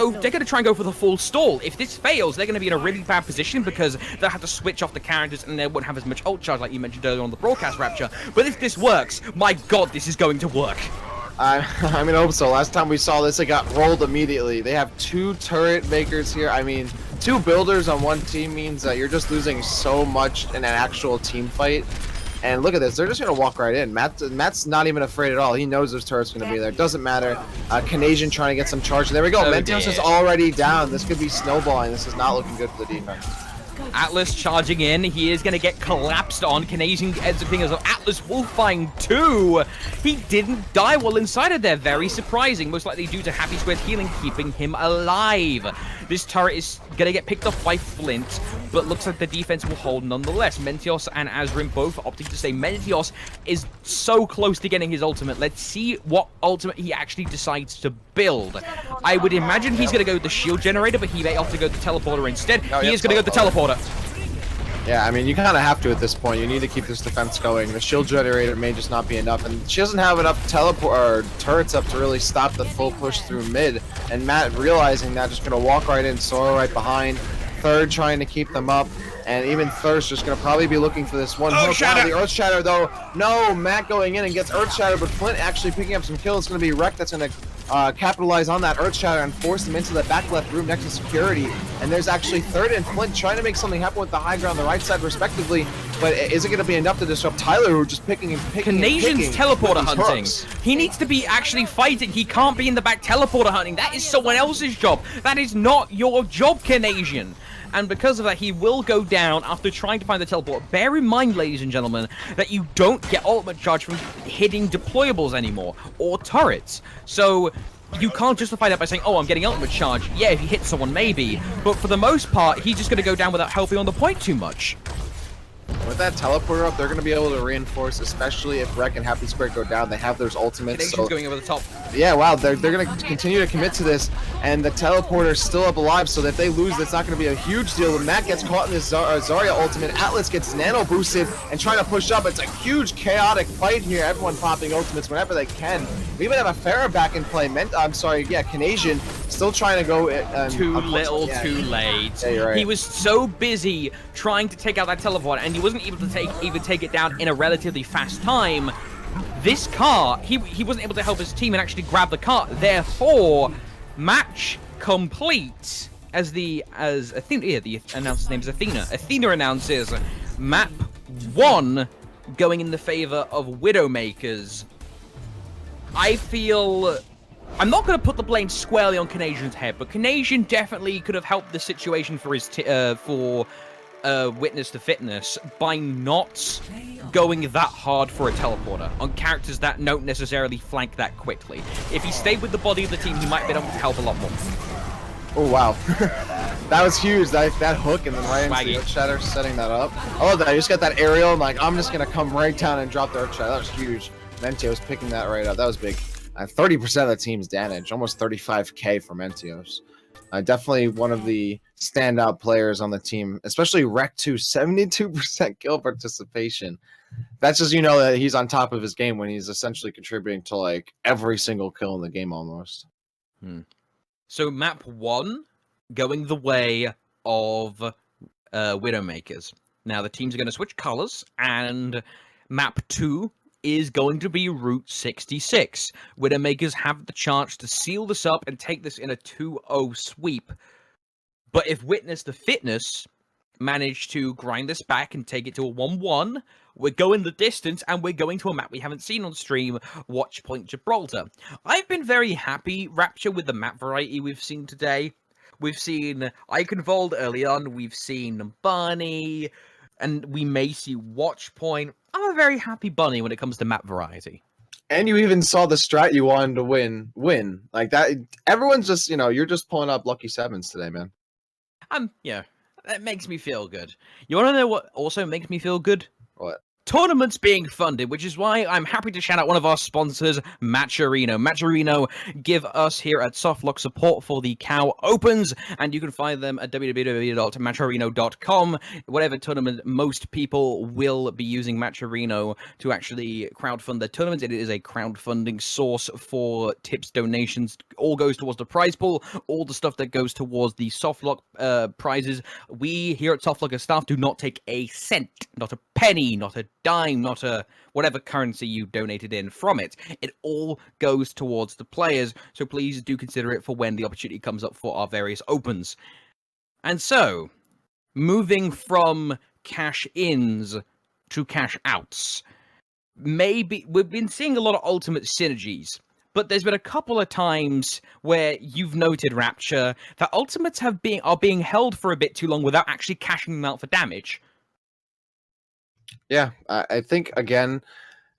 try and go for the full stall. If this fails, they're gonna be in a really bad position because they'll have to switch off the characters and they won't have as much ult charge like you mentioned earlier on the broadcast, Rapture. But if this works, my god, this is going to work. I mean, I hope so. Last time we saw this, it got rolled immediately. They have 2 turret makers here. I mean, 2 builders on one team means that you're just losing so much in an actual team fight. And look at this, they're just going to walk right in. Matt's not even afraid at all. He knows there's turrets going to be there. Doesn't matter. CANAS1AN trying to get some charge. There we go. Mentios is already down. This could be snowballing. This is not looking good for the defense. Atlas charging in. He is going to get collapsed on. CANAS1AN ends up being as Atlas Wolfine 2. He didn't die while inside of there. Very surprising. Most likely due to Happy Square's healing keeping him alive. This turret is going to get picked off by Flint, but looks like the defense will hold nonetheless. Mentios and Azarin both opting to stay. Mentios is so close to getting his ultimate. Let's see what ultimate he actually decides to build. I would imagine he's going to go with the shield generator, but he may opt to go with the teleporter instead. He is going to go with the teleporter. Yeah, I mean, you kind of have to at this point. You need to keep this defense going. The shield generator may just not be enough, and she doesn't have enough turrets up to really stop the full push through mid. And Matt, realizing that, just going to walk right in, Sora right behind. Third trying to keep them up, and even Thirst just going to probably be looking for this one hook. Wow, the Earth Shatter, though. No, Matt going in and gets Earth Shatter, but Flint actually picking up some kills. It's going to be Wreck that's going to capitalize on that Earth Shatter and force them into the back left room next to security. And there's actually Third and Flint trying to make something happen with the high ground on the right side respectively, but is it going to be enough to disrupt Tyler, who just picking and picking CANAS1AN's teleporter hunting. Hooks. He needs to be actually fighting. He can't be in the back teleporter hunting. That is someone else's job. That is not your job, CANAS1AN. And because of that, he will go down after trying to find the teleport. Bear in mind, ladies and gentlemen, that you don't get ultimate charge from hitting deployables anymore, or turrets. So you can't justify that by saying, oh, I'm getting ultimate charge. Yeah, if he hits someone, maybe. But for the most part, he's just going to go down without helping on the point too much. With that teleporter up, they're going to be able to reinforce, especially if Wreck and Happy Square go down. They have their ultimates. So going over the top. Yeah, wow, they're going to continue to commit to this, and the teleporter is still up alive, so that if they lose, that's not going to be a huge deal. When Matt gets caught in this Zarya ultimate, Atlas gets nano boosted and trying to push up. It's a huge chaotic fight here. Everyone popping ultimates whenever they can. We even have a Pharah back in play. CANAS1AN still trying to go. Too little, too late. Yeah, you're right. He was so busy trying to take out that teleporter, and he wasn't able to even take it down in a relatively fast time. This car, he wasn't able to help his team and actually grab the car. Therefore, match complete. As Athena, the announcer's name is Athena. Athena announces, Map 1 going in the favor of Widowmakers. I feel... I'm not going to put the blame squarely on Canadian's head, but Canadian definitely could have helped the situation for his Witness to Fitness by not going that hard for a teleporter on characters that don't necessarily flank that quickly. If he stayed with the body of the team, he might be able to help a lot more. Oh, wow. That was huge. That hook and then right into the Swaggy. Earth Shatter, setting that up. I love that. I just got that aerial. I'm like, I'm just going to come right down and drop the Earth Shatter. That was huge. Mentios picking that right up. That was big. 30% of the team's damage. Almost 35k for Mentios. Definitely one of the standout players on the team, especially Rec 2, 72% kill participation. That's just, you know, that he's on top of his game when he's essentially contributing to like every single kill in the game almost. So map 1 going the way of Widowmakers. Now the teams are going to switch colors, and map 2 is going to be Route 66. Widowmakers have the chance to seal this up and take this in a 2-0 sweep. But if Witness the Fitness manage to grind this back and take it to a 1-1, we're going the distance, and we're going to a map we haven't seen on stream, Watchpoint Gibraltar. I've been very happy, Rapture, with the map variety we've seen today. We've seen Eichenwald early on, we've seen Numbani, and we may see Watchpoint. I'm a very happy bunny when it comes to map variety. And you even saw the strat you wanted to win. Like that, everyone's just, you know, you're just pulling up lucky sevens today, man. Yeah, that makes me feel good. You want to know what also makes me feel good? What? Tournaments being funded, which is why I'm happy to shout out one of our sponsors, Matcherino. Matcherino give us here at Softlock support for the COW Opens, and you can find them at www.matcherino.com. Whatever tournament, most people will be using Matcherino to actually crowdfund their tournaments. It is a crowdfunding source for tips, donations. All goes towards the prize pool. All the stuff that goes towards the Softlock prizes. We here at Softlock staff do not take a cent, not a penny, not a dime, not a whatever currency you donated in from it. It all goes towards the players, so please do consider it for when the opportunity comes up for our various opens. And so, moving from cash-ins to cash-outs, maybe we've been seeing a lot of ultimate synergies, but there's been a couple of times where you've noted, Rapture, that ultimates are being held for a bit too long without actually cashing them out for damage. Yeah, I think, again,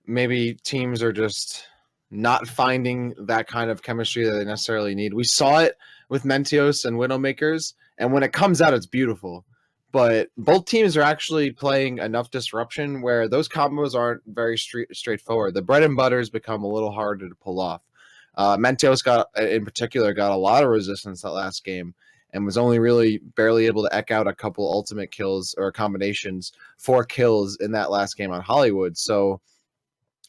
maybe teams are just not finding that kind of chemistry that they necessarily need. We saw it with Mentios and Widowmakers, and when it comes out, it's beautiful. But both teams are actually playing enough disruption where those combos aren't very straightforward. The bread and butters become a little harder to pull off. Mentios in particular, got a lot of resistance that last game, and was only really barely able to eke out a couple ultimate kills or combinations, 4 kills in that last game on Hollywood. So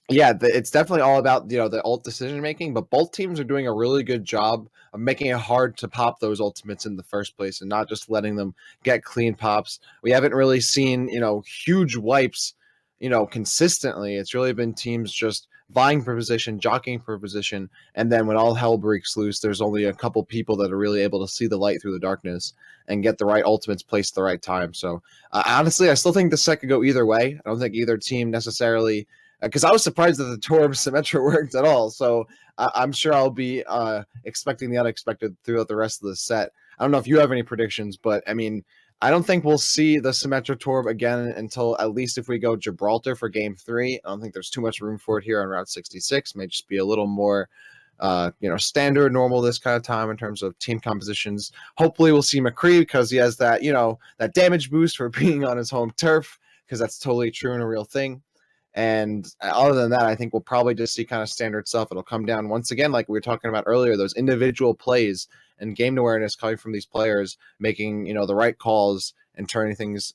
yeah, it's definitely all about, you know, the ult decision making, but both teams are doing a really good job of making it hard to pop those ultimates in the first place and not just letting them get clean pops. We haven't really seen, you know, huge wipes, you know, consistently. It's really been teams just vying for position, jockeying for position, and then when all hell breaks loose, there's only a couple people that are really able to see the light through the darkness and get the right ultimates placed at the right time. So honestly, I still think the set could go either way. I don't think either team necessarily, because I was surprised that the Torb Symmetra worked at all. So I'm sure I'll be expecting the unexpected throughout the rest of the set. I don't know if you have any predictions, but I mean, I don't think we'll see the Symmetra Torb again until at least if we go Gibraltar for Game 3. I don't think there's too much room for it here on Route 66. May just be a little more, you know, standard, normal this kind of time in terms of team compositions. Hopefully we'll see McCree because he has that, you know, that damage boost for being on his home turf, because that's totally true and a real thing. And other than that, I think we'll probably just see kind of standard stuff. It'll come down once again, like we were talking about earlier, those individual plays and game awareness coming from these players, making, you know, the right calls and turning things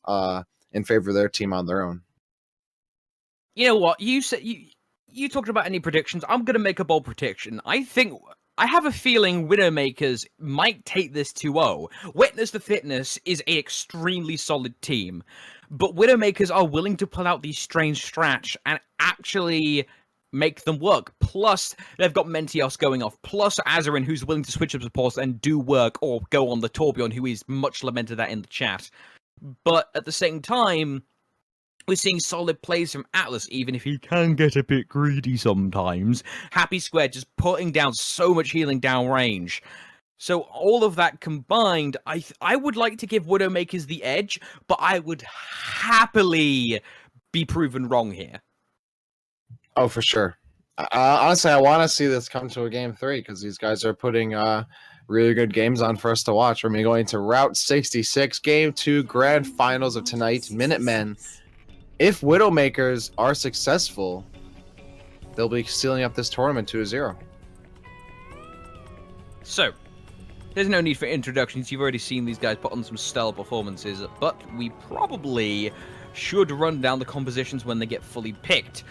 in favor of their team on their own. You know what? You said you talked about any predictions. I'm gonna make a bold prediction. I have a feeling Widowmakers might take this 2-0. Witness the Fitness is an extremely solid team, but Widowmakers are willing to pull out these strange strats and actually make them work. Plus, they've got Mentios going off, plus Azarin, who's willing to switch up supports and do work, or go on the Torbjorn, who is much lamented that in the chat. But at the same time, We're seeing solid plays from Atlas, even if he can get a bit greedy sometimes. Happy Square just putting down so much healing downrange. So all of that combined, I would like to give Widowmakers the edge, but I would happily be proven wrong here. Oh, for sure. Honestly, I want to see this come to a game 3 because these guys are putting really good games on for us to watch. We're going to Route 66, Game 2, Grand Finals of tonight, Minutemen. If Widowmakers are successful, they'll be sealing up this tournament 2-0. So, there's no need for introductions. You've already seen these guys put on some stellar performances, but we probably should run down the compositions when they get fully picked.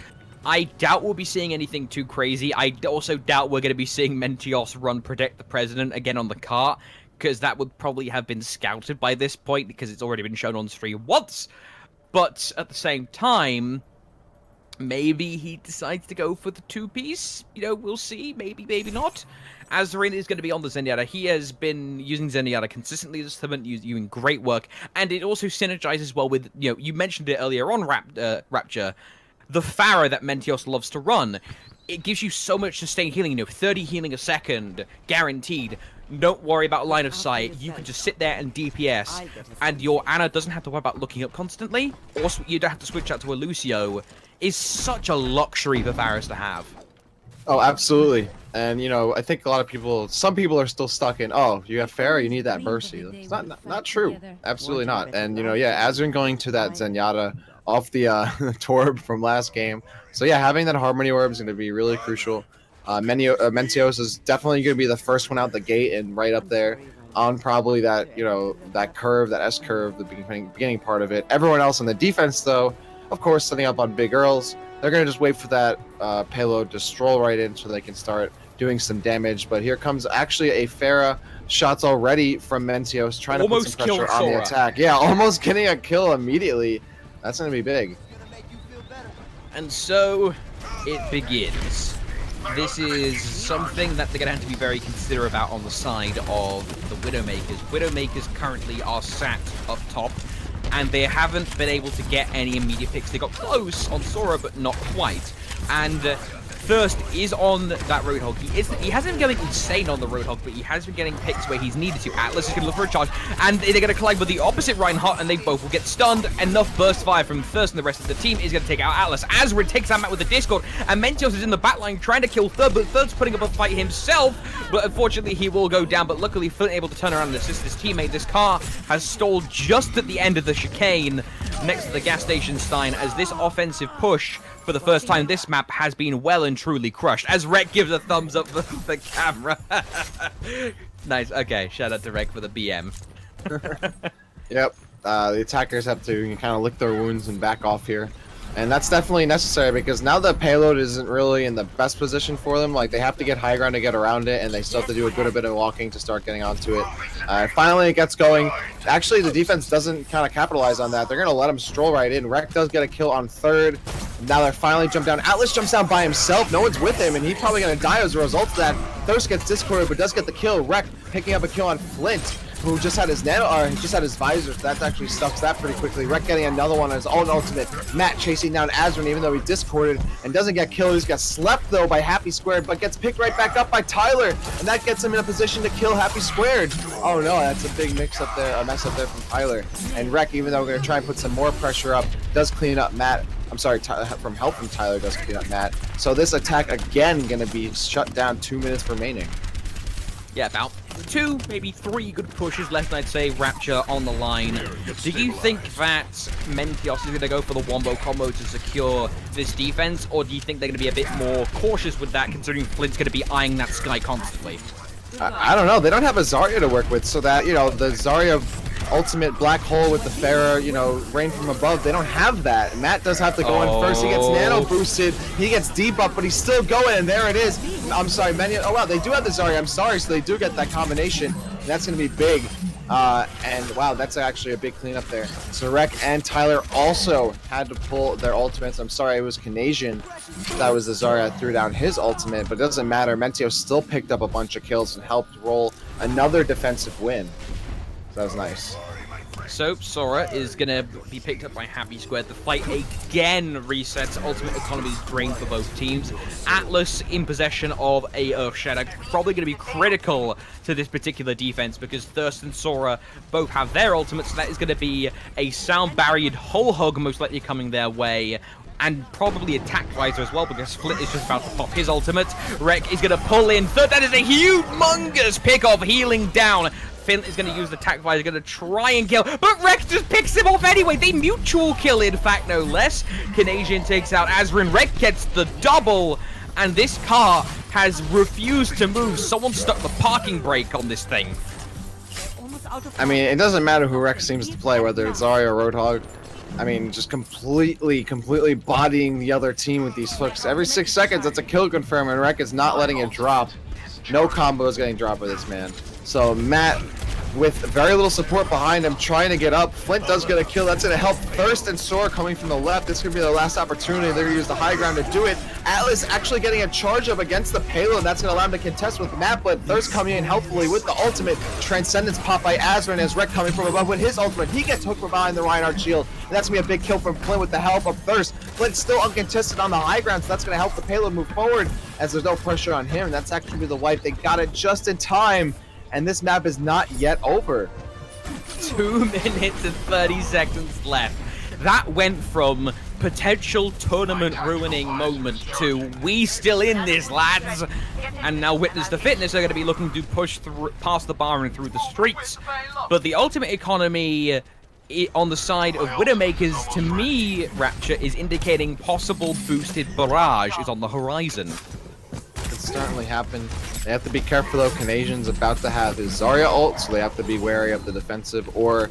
I doubt we'll be seeing anything too crazy. I also doubt we're going to be seeing Mentios run Protect the President again on the cart, because that would probably have been scouted by this point, because it's already been shown on stream once. But at the same time, maybe he decides to go for the 2-piece. You know, we'll see. Maybe, maybe not. Azrin is going to be on the Zenyatta. He has been using Zenyatta consistently this tournament, doing great work. And it also synergizes well with, you know, you mentioned it earlier on, Rapture, the Pharaoh that Mentios loves to run. It gives you so much sustained healing, you know, 30 healing a second, guaranteed. Don't worry about line of sight. You can just sit there and DPS, and your Ana doesn't have to worry about looking up constantly, or you don't have to switch out to a Lucio. Is such a luxury for Varus to have. Oh, absolutely. And, you know, I think a lot of people, some people are still stuck in, oh, you have Pharah, you need that Mercy. It's not true. Absolutely not. And, you know, yeah, Azrin going to that Zenyatta off the Torb from last game. So, yeah, having that Harmony Orb is going to be really crucial. Mentios is definitely going to be the first one out the gate and right up there on probably that, you know, that curve, that S curve, the beginning part of it. Everyone else on the defense, though, of course, setting up on Big Earls. They're going to just wait for that payload to stroll right in so they can start doing some damage. But here comes actually a Pharah. Shots already from Mentios trying to put some pressure on the attack. Yeah, almost getting a kill immediately. That's going to be big. And so it begins. This is something that they're going to have to be very considerate about on the side of the Widowmakers. Widowmakers currently are sat up top, and they haven't been able to get any immediate picks. They got close on Sora, but not quite. And Thirst is on that Roadhog. He hasn't been going insane on the Roadhog, but he has been getting picks where he's needed to. Atlas is going to look for a charge, and they're going to collide with the opposite Reinhardt, and they both will get stunned. Enough burst fire from Thirst and the rest of the team is going to take out Atlas. Azrin takes him out with the Discord, and Mentios is in the backline trying to kill Third, but Third's putting up a fight himself. But unfortunately, he will go down. But luckily, Flint able to turn around and assist his teammate. This car has stalled just at the end of the chicane next to the gas station Stein, as this offensive push for the first time this map has been well and truly crushed, as Rek gives a thumbs up for the camera. Nice. Okay, shout out to Rek for the BM. Yep. The attackers have to kind of lick their wounds and back off here. And that's definitely necessary because now the payload isn't really in the best position for them. Like, they have to get high ground to get around it, and they still have to do a good bit of walking to start getting onto it. Finally, it gets going. Actually, the defense doesn't kind of capitalize on that. They're going to let him stroll right in. Rek does get a kill on Third. Now they're finally jumped down. Atlas jumps down by himself. No one's with him, and he's probably going to die as a result of that. Thirst gets discorded, but does get the kill. Rek picking up a kill on Flint, who just had his just had his visor, so that actually stuffs that pretty quickly. Rek getting another one on his own ultimate. Matt chasing down Azrin, even though he discorded and doesn't get killed. He's got slept though by Happy Squared, but gets picked right back up by Tyler, and that gets him in a position to kill Happy Squared. Oh no, that's a big mess up there from Tyler. And Rek, even though we're gonna try and put some more pressure up, does clean up Matt. I'm sorry, from help from Tyler does clean up Matt. So this attack again gonna be shut down. 2 minutes remaining. Yeah, about 2, maybe 3 good pushes left, I'd say. Rapture on the line. Do you think that Mentios is going to go for the wombo combo to secure this defense, or do you think they're going to be a bit more cautious with that, considering Flint's going to be eyeing that sky constantly? I don't know. They don't have a Zarya to work with, so that, you know, the Zarya ultimate black hole with the Pharah, you know, rain from above, they don't have that. Matt does have to go in first. He gets nano boosted. He gets debuff, but he's still going, and there it is. I'm sorry, oh wow, they do have the Zarya. I'm sorry, so they do get that combination, and that's going to be big. And wow, that's actually a big cleanup there. So Rek and Tyler also had to pull their ultimates. I'm sorry, it was Canadian. That was the Zarya threw down his ultimate, but it doesn't matter. Mentios still picked up a bunch of kills and helped roll another defensive win. So that was nice. So Sora is going to be picked up by Happy Squared. The fight again resets. Ultimate economy is drained for both teams. Atlas in possession of a Earth Shatter. Probably going to be critical to this particular defense because Thirst and Sora both have their ultimates. So that is going to be a sound-barriered whole hug most likely coming their way. And probably Attack Visor as well, because Flint is just about to pop his ultimate. Rek is going to pull in Third. That is a humongous pick-off, healing down. Flint is going to use the Attack Visor, going to try and kill, but Rek just picks him off anyway. They mutual kill, in fact, no less. CANAS1AN takes out Azrin. Rek gets the double, and this car has refused to move. Someone stuck the parking brake on this thing. I mean, it doesn't matter who Rex seems to play, whether it's Zarya or Roadhog. I mean, just completely bodying the other team with these hooks. Every 6 seconds, that's a kill confirm, and Rek is not letting it drop. No combo is getting dropped by this man. So Matt, with very little support behind him, trying to get up. Flint does get a kill. That's going to help Thirst and Sora coming from the left. This could be their last opportunity. They're going to use the high ground to do it. Atlas actually getting a charge up against the payload. That's going to allow him to contest with Matt, but Thirst coming in helpfully with the ultimate. Transcendence pop by Azrin as Rek coming from above with his ultimate. He gets hooked from behind the Reinhardt shield. And that's going to be a big kill from Flint with the help of Thirst. Flint's still uncontested on the high ground, so that's going to help the payload move forward as there's no pressure on him. That's actually the wipe. They got it just in time, and this map is not yet over. 2 minutes and 30 seconds left. That went from potential tournament ruining moment to we still in this, lads. And now Witness to Fitness are going to be looking to push through past the bar and through the streets. But the ultimate economy on the side of Widowmakers, to me, Rapture, is indicating possible boosted barrage is on the horizon. Could certainly happen. They have to be careful though. CANAS1AN's about to have his Zarya ult, so they have to be wary of the defensive or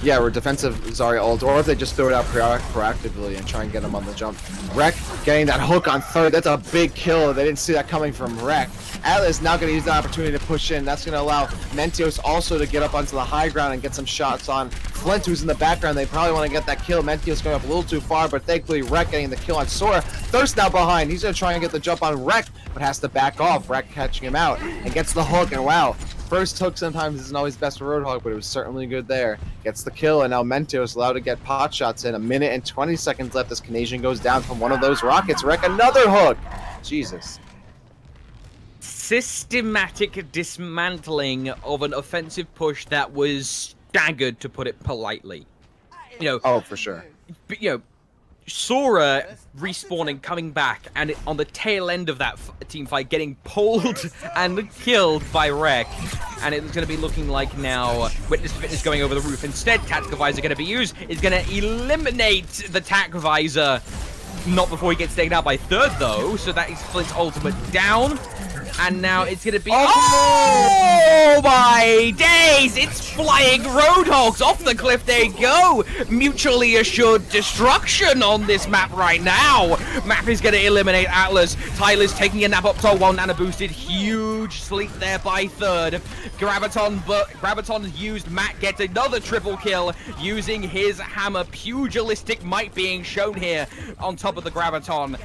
defensive Zarya ult, or if they just throw it out proactively and try and get him on the jump. Rek getting that hook on Third. That's a big kill. They didn't see that coming from Rek. Atlas now going to use the opportunity to push in. That's going to allow Mentios also to get up onto the high ground and get some shots on Flint, who's in the background. They probably want to get that kill. Mentios going up a little too far, but thankfully Rek getting the kill on Sora. Thirst now behind. He's going to try and get the jump on Rek, but has to back off. Rek catching him out and gets the hook, and wow. First hook sometimes isn't always best for Roadhog, but it was certainly good there. Gets the kill, and now Mentios allowed to get pot shots in. 1 minute and 20 seconds left as CANAS1AN goes down from one of those rockets. Rek another hook. Jesus. Systematic dismantling of an offensive push that was staggered, to put it politely. You know. Oh, for sure. But, you know, Sora respawning, coming back, and on the tail end of that team fight, getting pulled and killed by Rek. And it's going to be looking like now Witness to Fitness going over the roof. Instead, Tactical Visor going to be used. Is going to eliminate the Tac Visor. Not before he gets taken out by Third, though. So that is Flint's ultimate down. And now it's going to be... Oh my days! It's flying Roadhogs off the cliff. There you go. Mutually assured destruction on this map right now. Map is going to eliminate Atlas. Tyler's taking a nap up to 1 nano boosted. Huge sleep there by Third. Graviton used. Matt gets another triple kill using his hammer. Pugilistic might being shown here on top of the Graviton.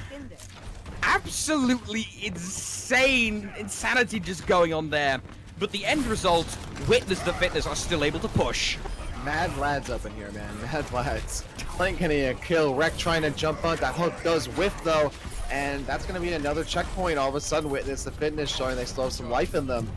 Absolutely insanity just going on there. But the end result, Witness to Fitness are still able to push. Mad lads up in here, man. Mad lads. Flint getting a kill. Rek trying to jump on. That hook does whiff, though. And that's going to be another checkpoint. All of a sudden, Witness to Fitness showing they still have some life in them.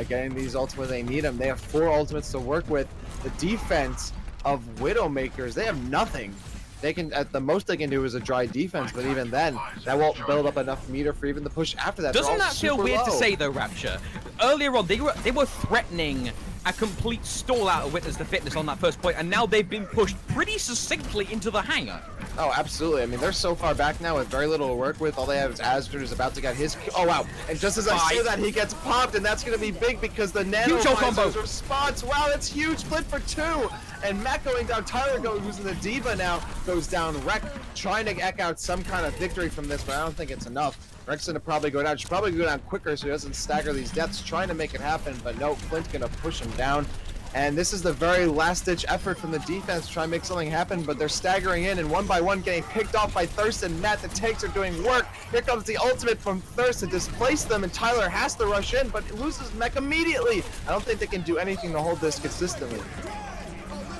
Getting these ultimates, they need them. They have 4 ultimates to work with. The defense of Widowmakers, they have nothing. They can, at the most they can do is a dry defense, but even then, that won't build up enough meter for even the push after that. Doesn't that feel weird to say though, Rapture? Earlier on, they were threatening a complete stall out of Witness to Fitness on that first point, and now they've been pushed pretty succinctly into the hangar. Oh, absolutely. I mean, they're so far back now with very little to work with. All they have is Azrin, who's about to get his... Oh, wow. And just as I say that, he gets popped, and that's going to be big because the nano combo response. Wow, that's huge. Split for 2. And Matt going down. Tyler who's in the Diva now, goes down. Rek trying to eke out some kind of victory from this, but I don't think it's enough. Rek's going to probably go down. Should probably go down quicker so he doesn't stagger these deaths, trying to make it happen, but no, Flint's going to push him down. And this is the very last-ditch effort from the defense to try and make something happen, but they're staggering in and one by one getting picked off by Thurston. Matt, the tanks are doing work. Here comes the ultimate from Thirst to displace them, and Tyler has to rush in, but loses mech immediately. I don't think they can do anything to hold this consistently.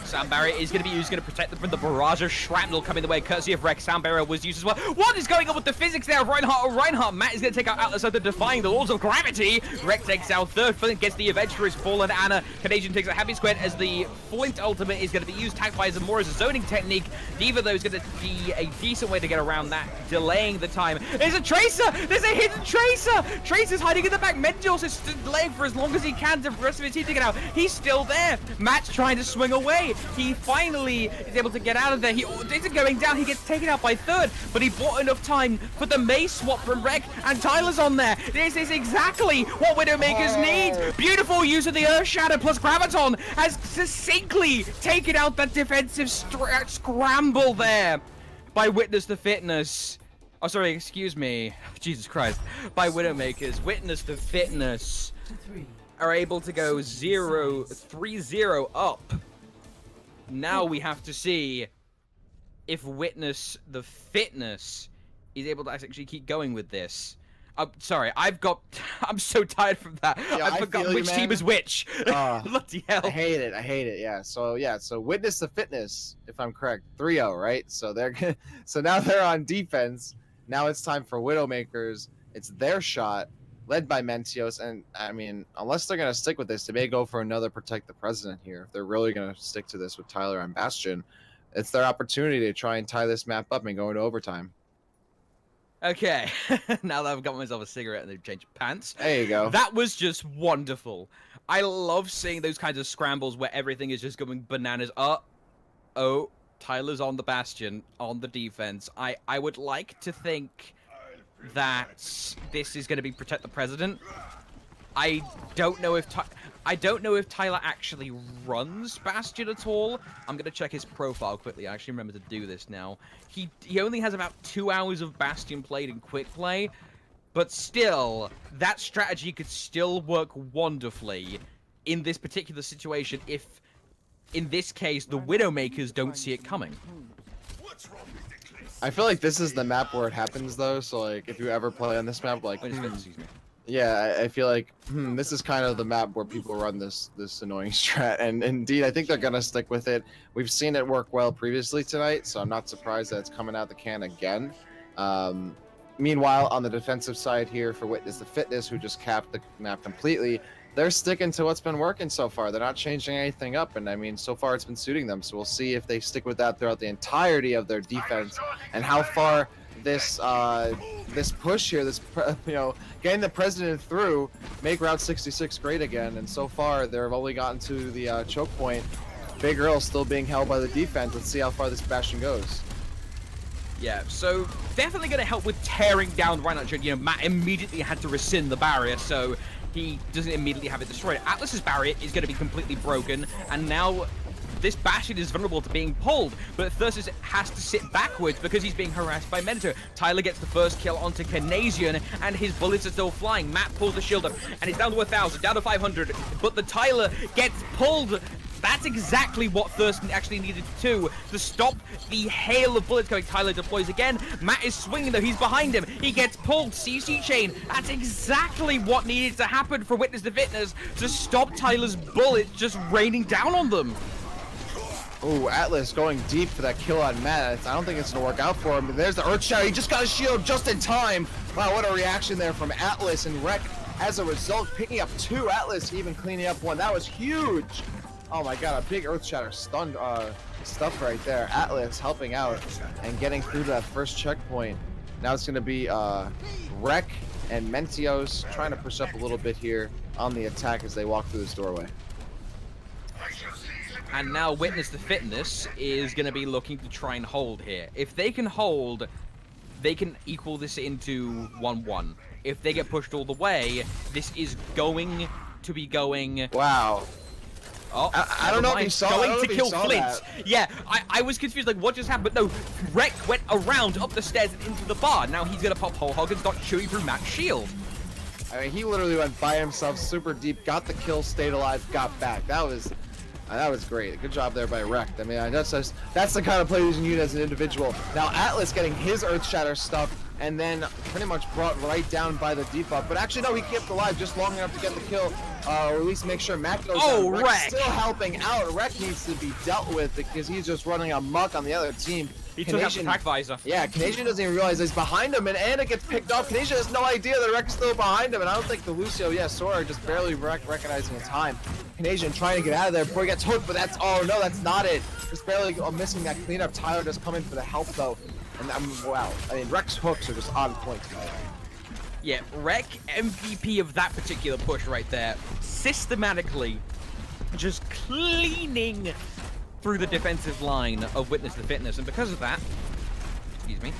Sound barrier is going to be used, going to protect them from the barrage of shrapnel coming the way, courtesy of Rex. Sound barrier was used as well. What is going on with the physics there of Reinhardt? Matt is going to take out Atlas after defying the laws of gravity. Rex takes out third. Flint gets the Adventurer's fallen. Anna, Canadian takes a heavy squid as the Flint ultimate is going to be used. Tagged by Zamora as a zoning technique. Diva, though, is going to be a decent way to get around that, delaying the time. There's a Tracer! There's a hidden Tracer! Tracer's hiding in the back. Mendios is delaying for as long as he can to the rest of his team to get out. He's still there. Matt's trying to swing away. He finally is able to get out of there. He isn't going down. He gets taken out by third, but he bought enough time for the mace swap from Rek, and Tyler's on there. This is exactly what Widowmakers need. Beautiful use of the Earth Shatter plus Graviton has succinctly taken out that defensive scramble there by Witness the Fitness. Oh, sorry, excuse me. Jesus Christ. By Widowmakers. Witness the Fitness are able to go 3-0 up. Now we have to see if Witness the Fitness is able to actually keep going with this. Sorry, I'm so tired from that. Yeah, I forgot which team is which. Bloody hell. I hate it. Yeah. So Witness the Fitness, if I'm correct, 3-0, right? So now they're on defense. Now it's time for Widowmakers. It's their shot, led by Mentios, and I mean, unless they're gonna stick with this, they may go for another Protect the President here. If they're really gonna stick to this with Tyler and Bastion, it's their opportunity to try and tie this map up and go into overtime. Okay, now that I've got myself a cigarette and they've changed pants. There you go. That was just wonderful. I love seeing those kinds of scrambles where everything is just going bananas. Oh, Tyler's on the Bastion, on the defense. I would like to think that this is going to be Protect the President. I don't know if Tyler actually runs Bastion at all. I'm going to check his profile quickly. I actually remember to do this now. He only has about 2 hours of Bastion played in quick play, but still, that strategy could still work wonderfully in this particular situation if, in this case, the Widowmakers don't see it coming. I feel like this is the map where it happens, though. So, like, if you ever play on this map, like, Excuse me. yeah, I feel like this is kind of the map where people run this annoying strat, and indeed, I think they're gonna stick with it. We've seen it work well previously tonight, so I'm not surprised that it's coming out the can again. Meanwhile, on the defensive side here for Witness the Fitness, who just capped the map completely, they're sticking to what's been working so far. They're not changing anything up, and I mean, so far it's been suiting them. So we'll see if they stick with that throughout the entirety of their defense, and how far this push here, getting the president through, make Route 66 great again. And so far, they've only gotten to the choke point. Big Earl still being held by the defense. Let's see how far this Bastion goes. Yeah, so definitely going to help with tearing down Reinhardt. You know, Matt immediately had to rescind the barrier, so he doesn't immediately have it destroyed. Atlas's barrier is going to be completely broken, and now this Bastion is vulnerable to being pulled, but Thursus has to sit backwards because he's being harassed by Mentor. Tyler gets the first kill onto Canasian, and his bullets are still flying. Matt pulls the shield up, and it's down to 1,000, down to 500, but the Tyler gets pulled. That's exactly what Thurston actually needed to stop the hail of bullets going. Tyler deploys again. Matt is swinging, though. He's behind him. He gets pulled. CC chain. That's exactly what needed to happen for Witness the Fitness to stop Tyler's bullets just raining down on them. Ooh, Atlas going deep for that kill on Matt. I don't think it's going to work out for him. But there's the Earth Shadow. He just got a shield just in time. Wow, what a reaction there from Atlas, and Rek, as a result, picking up 2. Atlas even cleaning up 1. That was huge. Oh my god, a big Earth Shatter stunned stuff right there. Atlas helping out and getting through to that first checkpoint. Now it's going to be Rek and Mentios trying to push up a little bit here on the attack as they walk through this doorway. And now Witness the Fitness is going to be looking to try and hold here. If they can hold, they can equal this into 1-1. If they get pushed all the way, this is going to be going... Wow. Oh, I don't know if he saw going to kill Flint. That. Yeah, I was confused, like, what just happened? But no, Rek went around up the stairs and into the bar. Now he's going to pop Whole Hog and start chewing through Matt's shield. I mean, he literally went by himself super deep, got the kill, stayed alive, got back. That was That was great. Good job there by Wrecked. I mean, that's the kind of play you can use as an individual. Now Atlas getting his Earth Shatter stuff, and then pretty much brought right down by the debuff. But actually, no, he kept alive just long enough to get the kill, or at least make sure Matt goes down. Wreck still helping out. Wreck needs to be dealt with because he's just running amok on the other team. He took out the attack visor. Yeah, CANAS1AN doesn't even realize he's behind him, and it gets picked off. CANAS1AN has no idea that Wreck is still behind him, and I don't think the Lucio, Sora just barely recognizing the time. CANAS1AN trying to get out of there before he gets hooked, but that's, oh no, that's not it. Just barely missing that cleanup. Tyler just coming for the help though, and wow. I mean, Wreck's hooks are just on point tonight. Yeah, Wreck, MVP of that particular push right there, systematically just cleaning through the defensive line of Witness the Fitness, and because of that, excuse me,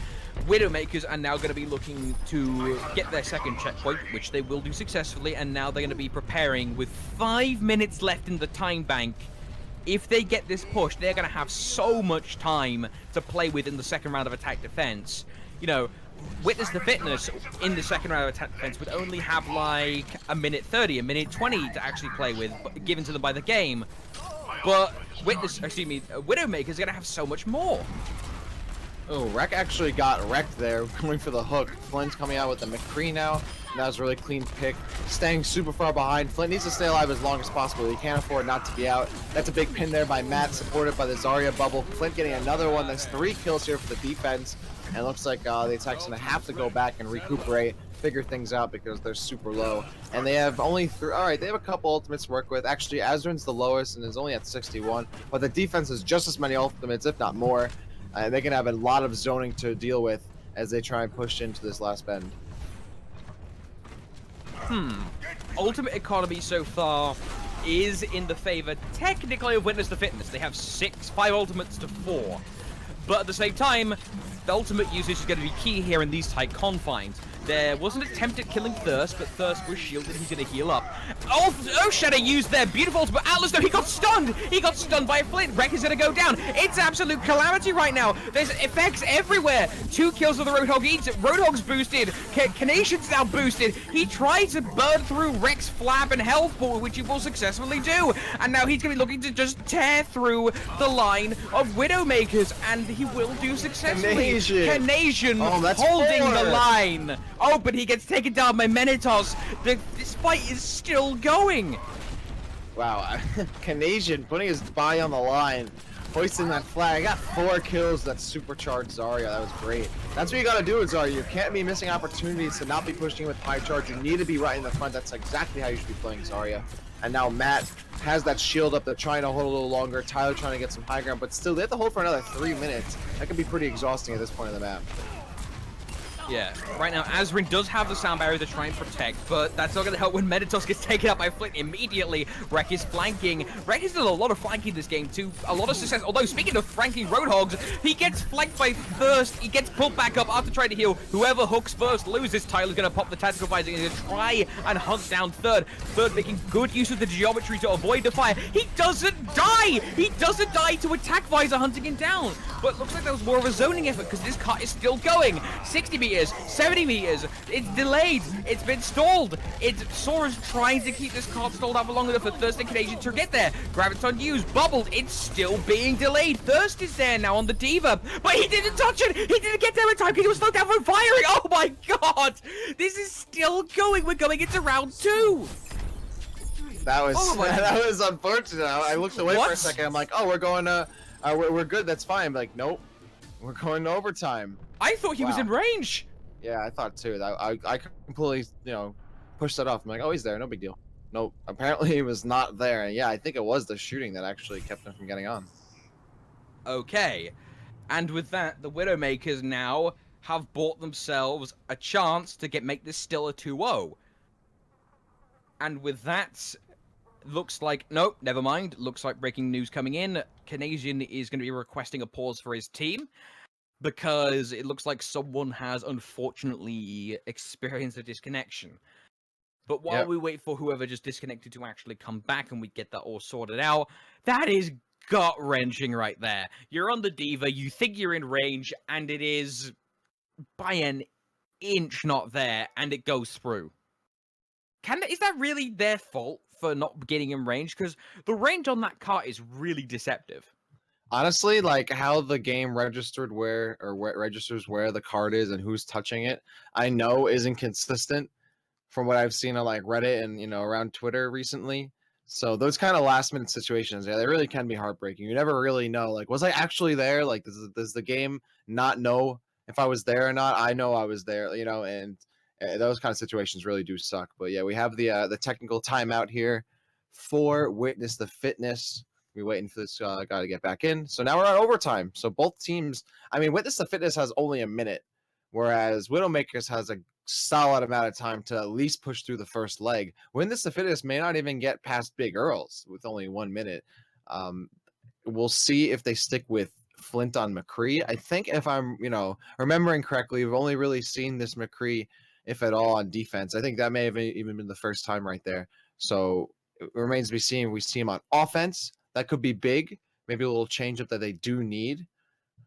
Widowmakers are now going to be looking to get their second checkpoint, which they will do successfully, and now they're going to be preparing with 5 minutes left in the time bank. If they get this push, they're going to have so much time to play with in the second round of attack defense. You know, Witness the Fitness in the second round of attack defense would only have like a minute 30, a minute 20 to actually play with, given to them by the game. But Widowmaker is going to have so much more. Oh, Wreck actually got wrecked there, going for the hook. Flint's coming out with the McCree now. And that was a really clean pick. Staying super far behind. Flint needs to stay alive as long as possible. He can't afford not to be out. That's a big pin there by Matt, supported by the Zarya bubble. Flint getting another one. That's 3 kills here for the defense. And it looks like the attack's going to have to go back and recuperate, figure things out because they're super low. And they have only 3. Alright, they have a couple ultimates to work with. Actually, Azrin's the lowest and is only at 61. But the defense has just as many ultimates, if not more. They can have a lot of zoning to deal with as they try and push into this last bend. Ultimate economy so far is in the favor, technically, of Witness the Fitness. They have 5 ultimates to 4. But at the same time, the ultimate usage is going to be key here in these tight confines. There was an attempt at killing Thirst, but Thirst was shielded. He's going to heal up. Oh, Shadow used their beautiful ultimate. Atlas, though, he got stunned. He got stunned by a Flint. Wreck is going to go down. It's absolute calamity right now. There's effects everywhere. 2 kills of the Roadhog. Roadhog's boosted. CANAS1AN's now boosted. He tried to burn through Wreck's flap and health pool, which he will successfully do. And now he's going to be looking to just tear through the line of Widowmakers, and he will do successfully. CANAS1AN holding the line. Oh, but he gets taken down by Menitos. This fight is still going. Wow, CANAS1AN putting his body on the line, hoisting that flag. I got 4 kills. That supercharged Zarya. That was great. That's what you got to do with Zarya. You can't be missing opportunities to not be pushing with high charge. You need to be right in the front. That's exactly how you should be playing Zarya. And now Matt has that shield up. They're trying to hold a little longer. Tyler trying to get some high ground, but still they have to hold for another 3 minutes. That could be pretty exhausting at this point of the map. Yeah, right now Azrin does have the sound barrier to try and protect, but that's not going to help when Menitos gets taken out by Flint immediately. Wreck is flanking. Wreck has done a lot of flanking this game too, a lot of success. Although, speaking of flanking Roadhogs, he gets flanked by Thirst. He gets pulled back up after trying to heal. Whoever hooks first loses. Tyler's going to pop the tactical visor and going to try and hunt down Third. Third making good use of the geometry to avoid the fire. He doesn't die! He doesn't die to attack visor hunting him down. But looks like that was more of a zoning effort because this car is still going. 60 meters, 70 meters. It's delayed. It's been stalled. Sora's trying to keep this card stalled out for long enough for Thirst and CANAS1AN to get there. Graviton used, bubbled. It's still being delayed. Thirst is there now on the Diva, but he didn't touch it. He didn't get there in time because he was slowed down from firing. Oh my god! This is still going. We're going into round 2. That was that was unfortunate. I looked away for a second. I'm like, oh, we're going to, we're good. That's fine. Like, nope, we're going to overtime. I thought he was in range. Yeah, I thought too. I completely, pushed that off. I'm like, oh, he's there. No big deal. Nope. Apparently he was not there. And yeah, I think it was the shooting that actually kept him from getting on. Okay. And with that, the Widowmakers now have bought themselves a chance to make this still a 2-0. And with that, looks like, nope, never mind. Looks like breaking news coming in. CANAS1AN is going to be requesting a pause for his team, because it looks like someone has unfortunately experienced a disconnection. But while we wait for whoever just disconnected to actually come back and we get that all sorted out, that is gut-wrenching right there. You're on the Diva, you think you're in range, and it is by an inch not there, and it goes through. Is that really their fault for not getting in range, because the range on that cart is really deceptive. Honestly, like how the game registered where registers where the card is and who's touching it, I know isn't consistent from what I've seen on like Reddit and around Twitter recently. So those kind of last minute situations, yeah, they really can be heartbreaking. You never really know, like, was I actually there? Like, does the game not know if I was there or not? I know I was there, and those kind of situations really do suck. But yeah, we have the technical timeout here for Witness the Fitness. We're waiting for this guy to get back in. So now we're on overtime. So both teams, I mean, Witness the Fitness has only a minute, whereas Widowmakers has a solid amount of time to at least push through the first leg. Witness the Fitness may not even get past Big Earls with only 1 minute. We'll see if they stick with Flint on McCree. I think if I'm, remembering correctly, we've only really seen this McCree, if at all, on defense. I think that may have even been the first time right there. So it remains to be seen if we see him on offense. That could be big. Maybe a little change up that they do need.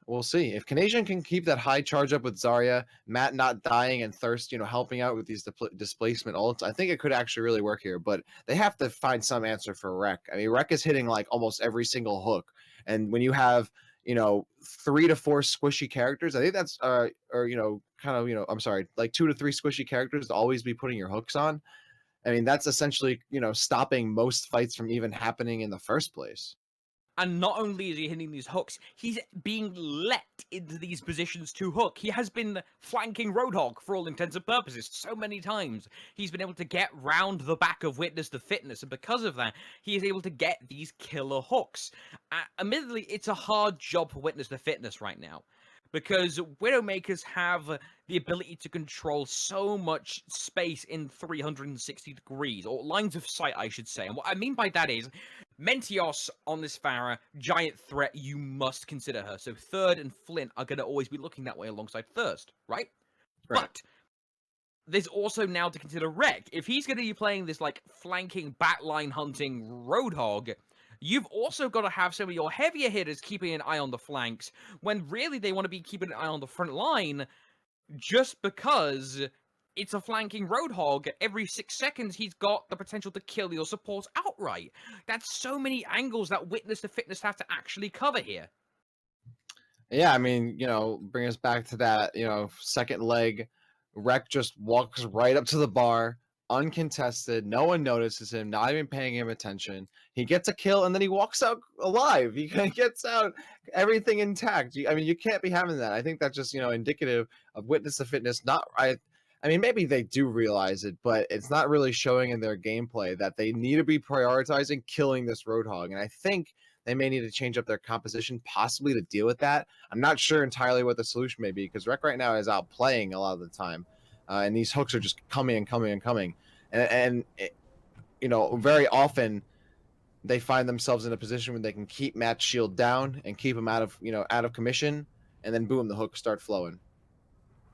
We'll see. If CANAS1AN can keep that high charge up with Zarya, Matt not dying, and Thirst, helping out with these displacement ults, I think it could actually really work here. But they have to find some answer for Rek. I mean, Rek is hitting like almost every single hook. And when you have, 3 to 4 squishy characters, I think that's, I'm sorry, like 2 to 3 squishy characters to always be putting your hooks on. I mean, that's essentially, stopping most fights from even happening in the first place. And not only is he hitting these hooks, he's being let into these positions to hook. He has been flanking Roadhog for all intents and purposes so many times. He's been able to get round the back of Witness the Fitness, and because of that, he is able to get these killer hooks. Admittedly, it's a hard job for Witness the Fitness right now, because Widowmakers have the ability to control so much space in 360 degrees, or lines of sight, I should say. And what I mean by that is, Mentios on this Pharah, giant threat, you must consider her. So Third and Flint are going to always be looking that way alongside Thirst, right? But there's also now to consider Rek. If he's going to be playing this, like, flanking, backline hunting Roadhog, you've also got to have some of your heavier hitters keeping an eye on the flanks, when really they want to be keeping an eye on the front line, just because it's a flanking Roadhog. Every 6 seconds, he's got the potential to kill your support outright. That's so many angles that Witness the Fitness have to actually cover here. Yeah, I mean, bring us back to that, second leg. Rek just walks right up to the bar, uncontested. No one notices him, not even paying him attention. He gets a kill, and then he walks out alive. He gets out everything intact. I mean, you can't be having that. I think that's just, indicative of Witness the Fitness. I mean, maybe they do realize it, but it's not really showing in their gameplay that they need to be prioritizing killing this Roadhog. And I think they may need to change up their composition, possibly to deal with that. I'm not sure entirely what the solution may be, because Rek right now is out playing a lot of the time. And these hooks are just coming and coming and coming. And very often they find themselves in a position where they can keep Matt's shield down and keep him out of commission, and then boom, the hooks start flowing.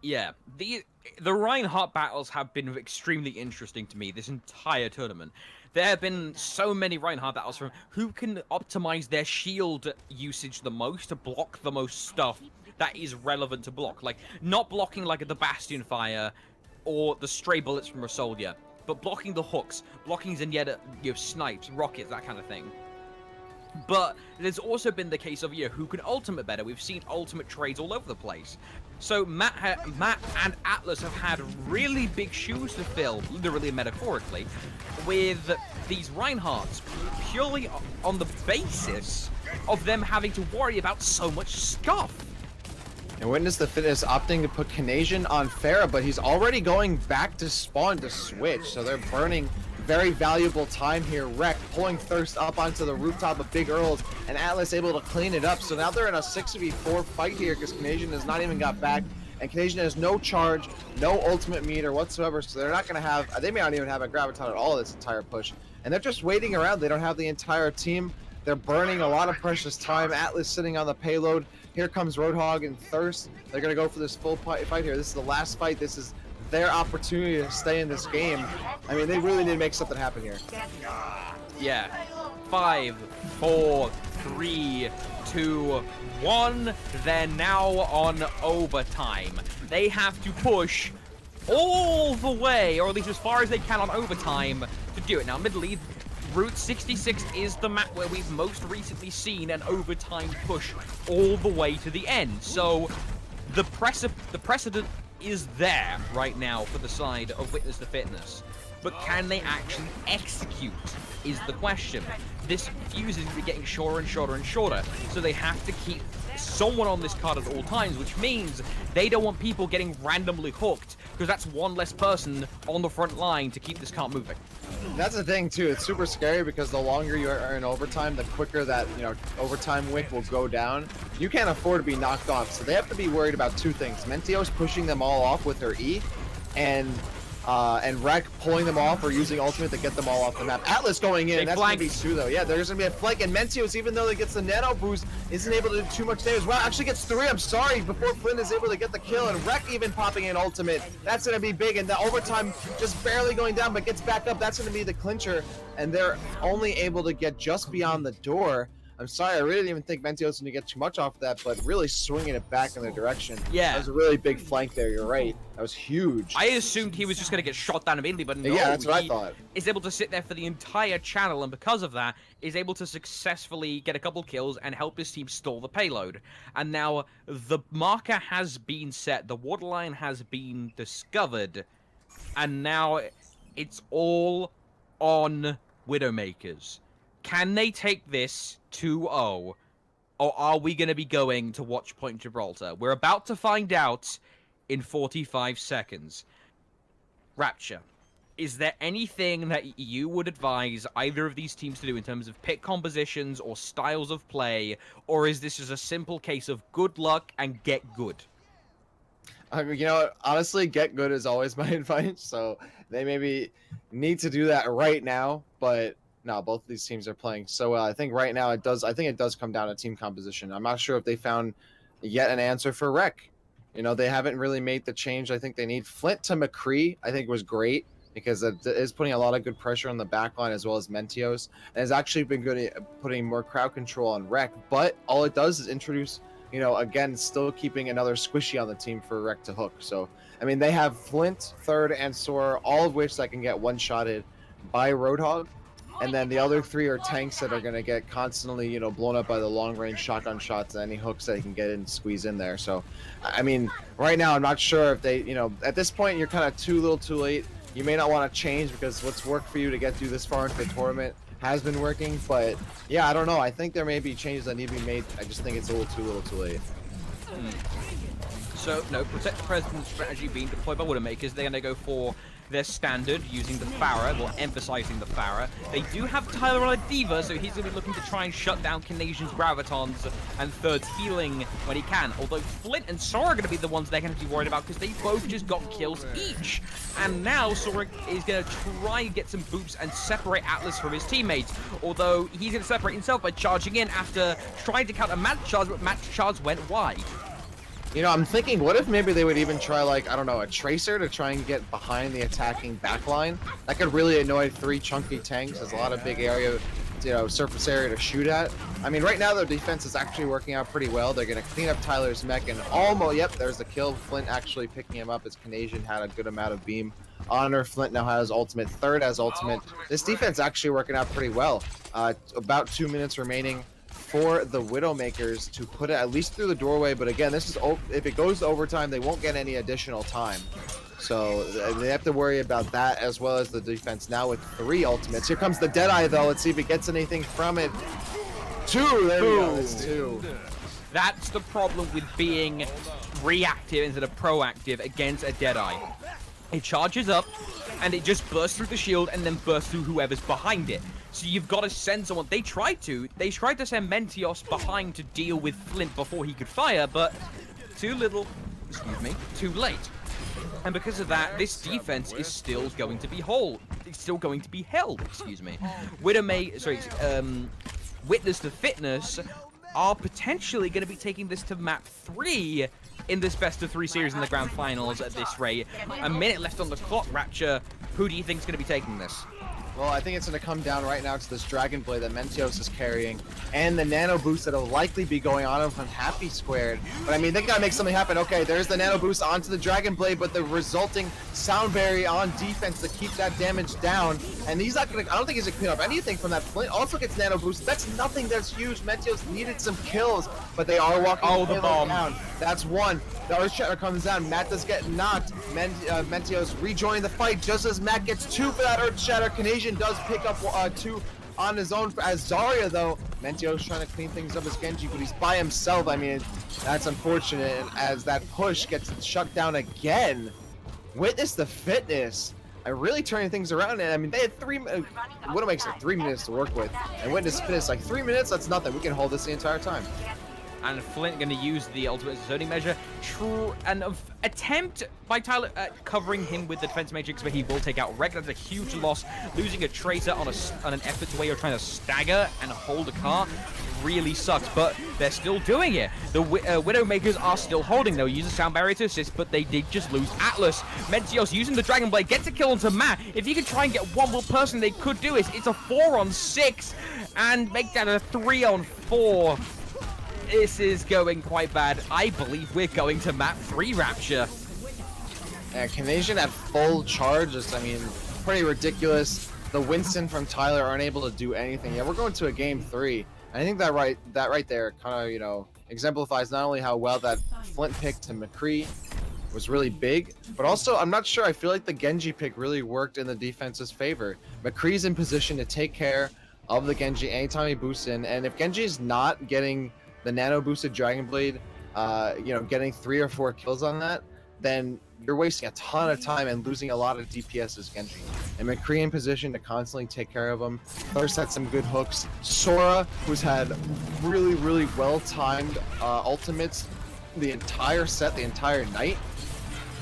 Yeah, the Reinhardt battles have been extremely interesting to me this entire tournament. There have been so many Reinhardt battles from who can optimize their shield usage the most to block the most stuff that is relevant to block. Like, not blocking like the Bastion fire or the stray bullets from a soldier, but blocking the hooks, blocking Zenyatta, snipes, rockets, that kind of thing. But there's also been the case of who can ultimate better. We've seen ultimate trades all over the place. So Matt and Atlas have had really big shoes to fill, literally and metaphorically, with these Reinhardts, purely on the basis of them having to worry about so much stuff. And Witness the Fitness opting to put CANAS1AN on Pharah, but he's already going back to spawn to switch, so they're burning very valuable time here. Rek pulling Thirst up onto the rooftop of Big Earls, and Atlas able to clean it up. So now they're in a 6v4 fight here, because CANAS1AN has not even got back, and CANAS1AN has no charge, no ultimate meter whatsoever, so they're not going to have, they may not even have a Graviton at all this entire push, and they're just waiting around. They don't have the entire team. They're burning a lot of precious time. Atlas sitting on the payload. Here comes Roadhog and Thirst. They're going to go for this full fight here. This is the last fight. This is their opportunity to stay in this game. I mean, they really need to make something happen here. Yeah. 5, 4, 3, 2, 1. They're now on overtime. They have to push all the way, or at least as far as they can on overtime, to do it. Now, admittedly, Route 66 is the map where we've most recently seen an overtime push all the way to the end. So the precedent is there right now for the side of Witness to Fitness. But can they actually execute is the question. This fuse is getting shorter and shorter and shorter, so they have to keep someone on this card at all times, which means they don't want people getting randomly hooked, because that's one less person on the front line to keep this cart moving. That's the thing too. It's super scary because the longer you are in overtime, the quicker that overtime wick will go down. You can't afford to be knocked off, so they have to be worried about two things: Mentios pushing them all off with her E, and Rek pulling them off or using ultimate to get them all off the map. Atlas going in, that's going to be two though. Yeah, there's going to be a flank, and Mentios, even though he gets the nano boost, isn't able to do too much damage. Well, actually gets three, I'm sorry, before Flynn is able to get the kill, and Rek even popping in ultimate. That's going to be big, and the overtime just barely going down, but gets back up. That's going to be the clincher, and they're only able to get just beyond the door. I'm sorry, I really didn't even think Mentios was going to get too much off of that, but really swinging it back in their direction. Yeah. That was a really big flank there, you're right. That was huge. I assumed he was just going to get shot down immediately, but no. Yeah, that's what I thought. Is able to sit there for the entire channel, and because of that, is able to successfully get a couple kills and help his team stall the payload. And now, the marker has been set, the waterline has been discovered, and now it's all on Widowmakers. Can they take this 2-0, or are we going to be going to Watchpoint Gibraltar? We're about to find out in 45 seconds. Rapture, is there anything that you would advise either of these teams to do in terms of pick compositions or styles of play, or is this just a simple case of good luck and get good? I mean, honestly, get good is always my advice, so they maybe need to do that right now, but no, both of these teams are playing so well. I think right now it does come down to team composition. I'm not sure if they found yet an answer for Rek. They haven't really made the change I think they need. Flint to McCree, I think, was great because it is putting a lot of good pressure on the back line as well as Mentios. And has actually been good at putting more crowd control on Rek, but all it does is introduce, again, still keeping another squishy on the team for Rek to hook. So, I mean, they have Flint, Third, and Sora, all of which that can get one-shotted by Roadhog. And then the other three are tanks that are going to get constantly, blown up by the long-range shotgun shots and any hooks that they can get in and squeeze in there. So, I mean, right now I'm not sure if they, at this point you're kind of too little too late. You may not want to change because what's worked for you to get through this far into the tournament has been working. But, yeah, I don't know. I think there may be changes that need to be made. I just think it's a little too late. So, no, Protect the President strategy being deployed by Widowmakers. They're going to go for their standard, using the Farah, well, emphasizing the Farah. They do have Tyler on a Diva, so he's going to be looking to try and shut down Canadian's Gravitons and Third's healing when he can. Although Flint and Sora are going to be the ones they're going to be worried about because they both just got kills each. And now Sora is going to try and get some boops and separate Atlas from his teammates. Although he's going to separate himself by charging in after trying to counter Matt's charge, but Matt's charge went wide. I'm thinking, what if maybe they would even try, like, I don't know, a Tracer to try and get behind the attacking backline? That could really annoy three chunky tanks. There's a lot of big area, surface area to shoot at. I mean, right now their defense is actually working out pretty well. They're going to clean up Tyler's mech and almost, yep, there's the kill. Flint actually picking him up as Canadian had a good amount of beam on her. Flint now has ultimate. Third has ultimate. This defense actually working out pretty well. About 2 minutes remaining for the Widowmakers to put it at least through the doorway, but again, this is if it goes to overtime, they won't get any additional time. So they have to worry about that as well as the defense now with 3 ultimates. Here comes the Deadeye though. Let's see if he gets anything from it. 2, there we go. It's 2. That's the problem with being reactive instead of proactive against a Deadeye. It charges up, and it just bursts through the shield and then bursts through whoever's behind it. So you've got to send someone. They tried to send Mentios behind to deal with Flint before he could fire, but too little, too late. And because of that, this defense is still going to be held. Witness to Fitness are potentially going to be taking this to map 3 in this best of 3 series in the grand finals at this rate. A minute left on the clock, Rapture. Who do you think is going to be taking this? Well, I think it's going to come down right now to this Dragon Blade that Mentios is carrying, and the Nano Boost that'll likely be going on him from Happy Squared. But I mean, they got to make something happen. Okay, there's the Nano Boost onto the Dragon Blade, but the resulting Sound Barrier on defense to keep that damage down. And he's not going to, I don't think he's going to clean up anything from that. Flint also gets Nano Boost. That's nothing that's huge. Mentios needed some kills, but they are walking the bomb down. That's one. The Earth Shatter comes down. Matt does get knocked. Mentios rejoining the fight just as Matt gets 2 for that Earth Shatter. Canadian does pick up 2 on his own as Zarya, though. Mentios trying to clean things up as Genji, but he's by himself. I mean, that's unfortunate as that push gets shut down again. Witness the fitness. I'm really turning things around, and I mean, they had 3 Widowmaker said 3 minutes to work with, and Witness fitness, like 3 minutes, that's nothing. We can hold this the entire time. And Flint going to use the ultimate zoning measure. True, an attempt by Tyler covering him with the defense matrix, but he will take out Rek. That's a huge loss. Losing a Tracer on an effort to where you're trying to stagger and hold a car really sucks, but they're still doing it. The Widowmakers are still holding. They'll use a sound barrier to assist, but they did just lose Atlas. Mentios using the Dragon Blade gets a kill onto Matt. If you can try and get one more person, they could do it. It's a 4-on-6 and make that a 3-on-4. This is going quite bad. I believe we're going to map 3 Rapture. Yeah, Canadian at full charge is, I mean, pretty ridiculous. The Winston from Tyler aren't able to do anything. Yeah, we're going to a game 3. I think that right there kind of, you know, exemplifies not only how well that Flint pick to McCree was really big, but also I'm not sure. I feel like the Genji pick really worked in the defense's favor. McCree's in position to take care of the Genji anytime he boosts in, and if Genji is not getting the nano boosted Dragon Blade, you know, getting 3 or 4 kills on that, then you're wasting a ton of time and losing a lot of DPS as Genji. And McCree in position to constantly take care of him. First had some good hooks. Sora, who's had really, really well-timed ultimates the entire set, the entire night.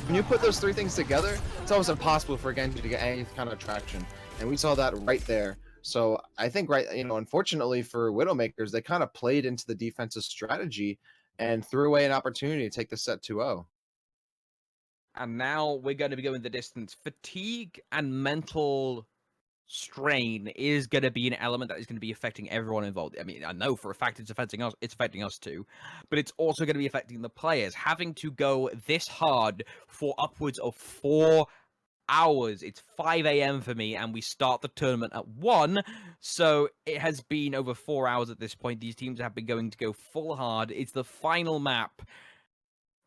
When you put those 3 things together, it's almost impossible for Genji to get any kind of traction. And we saw that right there. So I think, right, you know, unfortunately for Widowmakers, they kind of played into the defensive strategy and threw away an opportunity to take the set 2-0. And now we're going to be going the distance. Fatigue and mental strain is going to be an element that is going to be affecting everyone involved. I mean, I know for a fact it's affecting us too, but it's also going to be affecting the players. Having to go this hard for upwards of 4 hours. It's 5 a.m. for me, and we start the tournament at 1, so it has been over 4 hours at this point. These teams have been going to go full hard. It's the final map.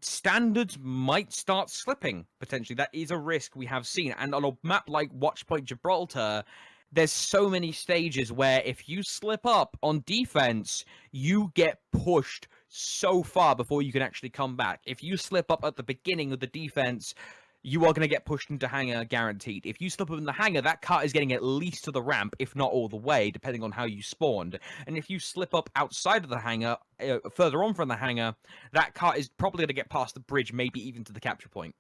Standards might start slipping, potentially. That is a risk we have seen. And on a map like Watchpoint Gibraltar, there's so many stages where if you slip up on defense, you get pushed so far before you can actually come back. If you slip up at the beginning of the defense, you are going to get pushed into hangar, guaranteed. If you slip up in the hangar, that car is getting at least to the ramp, if not all the way, depending on how you spawned. And if you slip up outside of the hangar, further on from the hangar, that car is probably going to get past the bridge, maybe even to the capture point.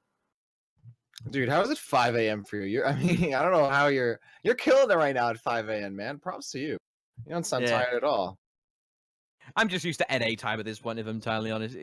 Dude, how is it 5 a.m. for you? I mean, I don't know how you're killing it right now at 5 a.m., man. Props to you. You don't sound tired at all. I'm just used to NA time at this point, if I'm entirely honest.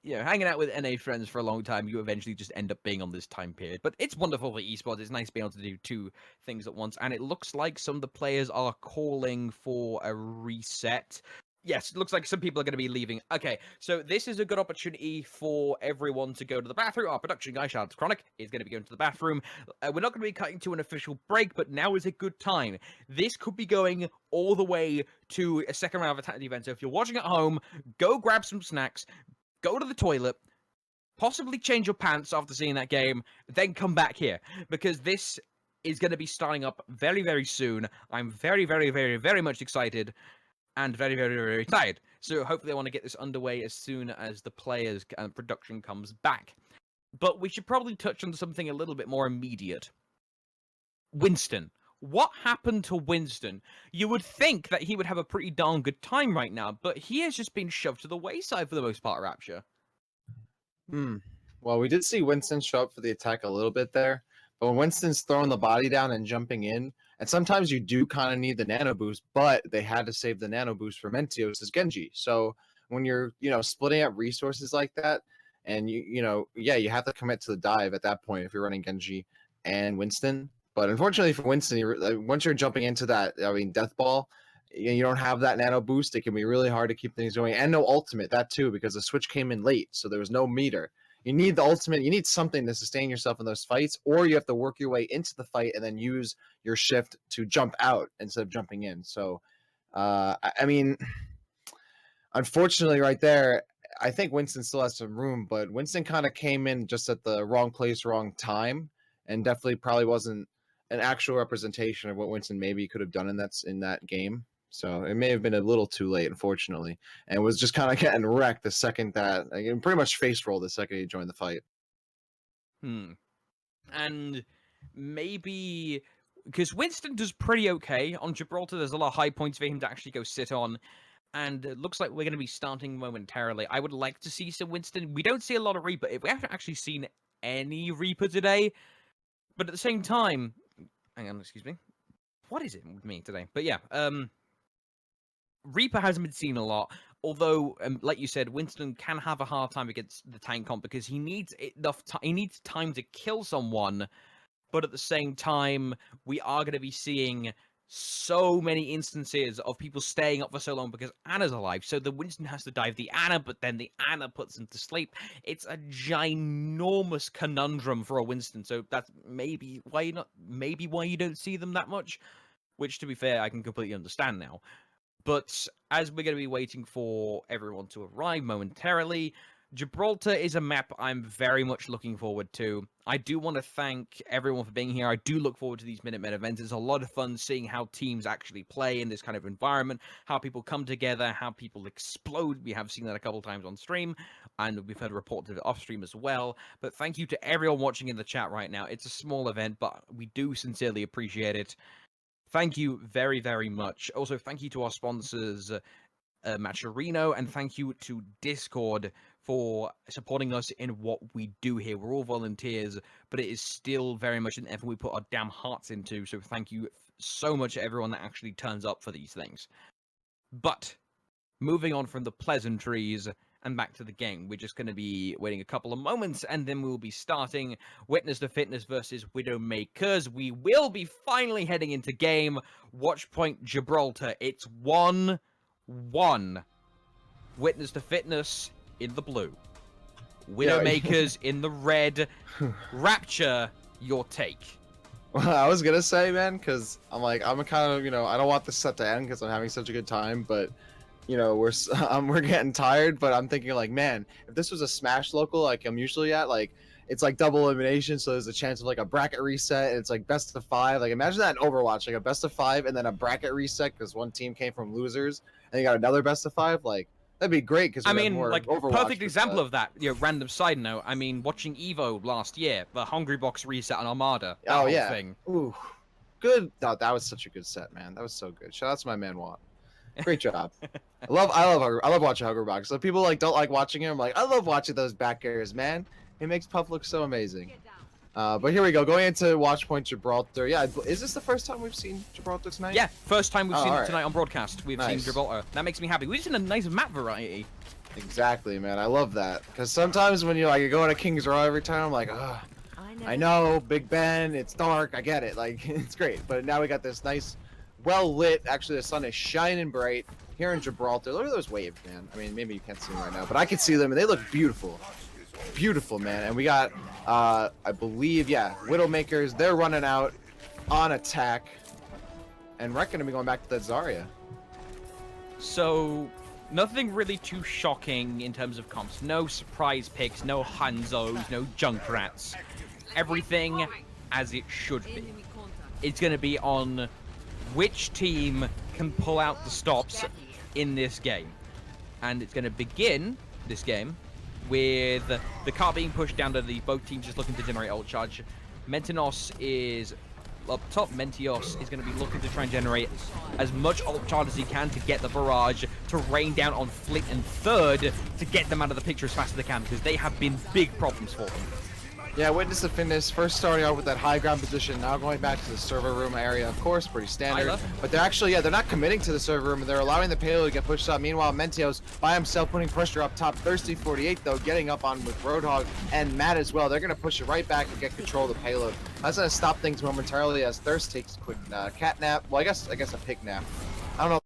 You know, hanging out with NA friends for a long time, you eventually just end up being on this time period. But it's wonderful for esports. It's nice being able to do 2 things at once. And it looks like some of the players are calling for a reset. Yes, it looks like some people are going to be leaving. Okay, so this is a good opportunity for everyone to go to the bathroom. Our production guy, shout out to Chronic, is going to be going to the bathroom. We're not going to be cutting to an official break, but now is a good time. This could be going all the way to a second round of Attack the Event. So if you're watching at home, go grab some snacks, go to the toilet, possibly change your pants after seeing that game, then come back here. Because this is going to be starting up very, very soon. I'm very, very, very, very much excited. And very, very, very tired. So hopefully I want to get this underway as soon as the players and production comes back. But we should probably touch on something a little bit more immediate. Winston. What happened to Winston? You would think that he would have a pretty darn good time right now, but he has just been shoved to the wayside for the most part, Rapture. Well, we did see Winston show up for the attack a little bit there, but when Winston's throwing the body down and jumping in, and sometimes you do kind of need the nano boost, but they had to save the nano boost for Mentios as Genji. So when you're, you know, splitting up resources like that, and you know, yeah, you have to commit to the dive at that point if you're running Genji and Winston. But unfortunately for Winston, once you're jumping into that, I mean, Death Ball, you don't have that nano boost. It can be really hard to keep things going, and no ultimate, that too, because the switch came in late, so there was no meter. You need the ultimate. You need something to sustain yourself in those fights, or you have to work your way into the fight and then use your shift to jump out instead of jumping in. So, I mean, unfortunately, right there, I think Winston still has some room, but Winston kind of came in just at the wrong place, wrong time, and definitely probably wasn't an actual representation of what Winston maybe could have done in that game. So it may have been a little too late, unfortunately, and was just kind of getting wrecked the second that, like, pretty much face rolled the second he joined the fight. And maybe because Winston does pretty okay on Gibraltar, there's a lot of high points for him to actually go sit on. And it looks like we're going to be starting momentarily. I would like to see some Winston. We don't see a lot of Reaper. We haven't actually seen any Reaper today. But at the same time, hang on, excuse me. What is it with me today? But yeah, Reaper hasn't been seen a lot. Although, like you said, Winston can have a hard time against the tank comp because he needs enough time. He needs time to kill someone. But at the same time, we are going to be seeing so many instances of people staying up for so long because Anna's alive. So the Winston has to dive the Anna, but then the Anna puts him to sleep. It's a ginormous conundrum for a Winston. So that's maybe why you don't see them that much. Which, to be fair, I can completely understand now. But as we're going to be waiting for everyone to arrive momentarily, Gibraltar is a map I'm very much looking forward to. I do want to thank everyone for being here. I do look forward to these Minutemen events. It's a lot of fun seeing how teams actually play in this kind of environment, how people come together, how people explode. We have seen that a couple times on stream, and we've heard reports of it off stream as well. But thank you to everyone watching in the chat right now. It's a small event, but we do sincerely appreciate it. Thank you very, very much. Also, thank you to our sponsors, Matcherino, and thank you to Discord for supporting us in what we do here. We're all volunteers, but it is still very much an effort we put our damn hearts into, so thank you so much to everyone that actually turns up for these things. But, moving on from the pleasantries and back to the game, we're just going to be waiting a couple of moments, and then we'll be starting Witness to Fitness versus Widowmakers. We will be finally heading into game. Watchpoint Gibraltar. It's 1-1. Witness to Fitness in the blue. Widowmakers in the red. Rapture, your take. Well, I was gonna say, man, because I'm kind of, I don't want this set to end because I'm having such a good time, but we're getting tired. But I'm thinking, like, man, if this was a Smash local like I'm usually at, like, it's like double elimination, so there's a chance of like a bracket reset, and it's like best of 5. Like, imagine that in Overwatch, like a best of 5 and then a bracket reset because one team came from losers, and you got another best of 5. Like, that'd be great because I mean, like, Overwatch perfect example of that. Random side note. I mean, watching Evo last year, the Hungry Box reset on Armada. Oh whole yeah. Thing. Ooh, good. No, that was such a good set, man. That was so good. Shout out to my man Watt. Great job. I love watching Hungry Box. So people don't like watching him. Like, I love watching those back airs, man. He makes Puff look so amazing. But here we go, going into Watchpoint Gibraltar. Yeah, is this the first time we've seen Gibraltar tonight? Yeah, first time we've seen it tonight on broadcast. We've seen Nice. Gibraltar. That makes me happy. We've seen a nice map variety. Exactly, man. I love that. Because sometimes when you're going to King's Row every time, I'm like, ugh. I know, Big Ben, it's dark, I get it. Like, it's great. But now we got this nice, well-lit, actually the sun is shining bright here in Gibraltar. Look at those waves, man. I mean, maybe you can't see them right now, but I can see them, and they look beautiful. Beautiful, man. And we got, I believe, yeah, Widowmakers. They're running out on attack. And we're going to be going back to that Zarya. So, nothing really too shocking in terms of comps. No surprise picks, no Hanzos, no Junkrats. Everything as it should be. It's going to be on which team can pull out the stops in this game. And it's going to begin this game with the car being pushed down to the both teams just looking to generate ult charge. Mentinos is up top. Mentios is going to be looking to try and generate as much ult charge as he can to get the barrage, to rain down on Flit and Third to get them out of the picture as fast as they can, because they have been big problems for them. Yeah, Witness the Fitness, first starting out with that high ground position, now going back to the server room area, of course, pretty standard. But they're actually, they're not committing to the server room, they're allowing the payload to get pushed up. Meanwhile, Mentios by himself putting pressure up top. Thirsty48, though, getting up on with Roadhog and Matt as well. They're going to push it right back and get control of the payload. That's going to stop things momentarily as Thirst takes a quick cat nap. Well, I guess a pig nap. I don't know.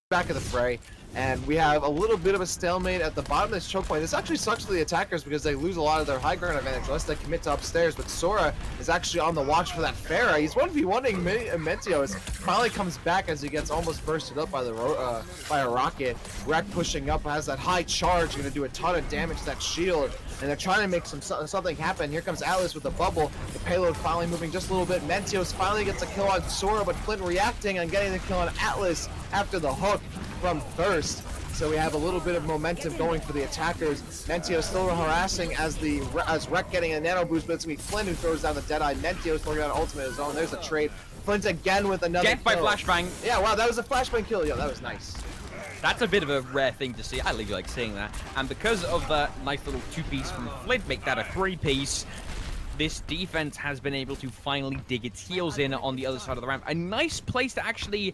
Back of the fray, and we have a little bit of a stalemate at the bottom of this choke point. This actually sucks for the attackers because they lose a lot of their high ground advantage unless they commit to upstairs, but Sora is actually on the watch for that Pharah. He's 1v1ing Mentios. Finally comes back as he gets almost bursted up by by a rocket. Wreck pushing up, has that high charge, gonna do a ton of damage to that shield, and they're trying to make something happen. Here comes Atlas with the bubble. The payload finally moving just a little bit. Mentios finally gets a kill on Sora, but Flint reacting and getting the kill on Atlas after the hook from Thirst. So we have a little bit of momentum going for the attackers. Mentios still harassing as Rek getting a nano boost, but it's gonna be Flint who throws down the Deadeye. Mentios throwing out an ultimate of his own. There's a trade. Flint again with another Death by kill. flashbang. Yeah, wow, that was a flashbang kill. Yeah, that was nice. That's a bit of a rare thing to see. I really like seeing that. And because of that nice little 2-piece from Flint, make that a 3-piece. This defense has been able to finally dig its heels in on the other side of the ramp. A nice place to actually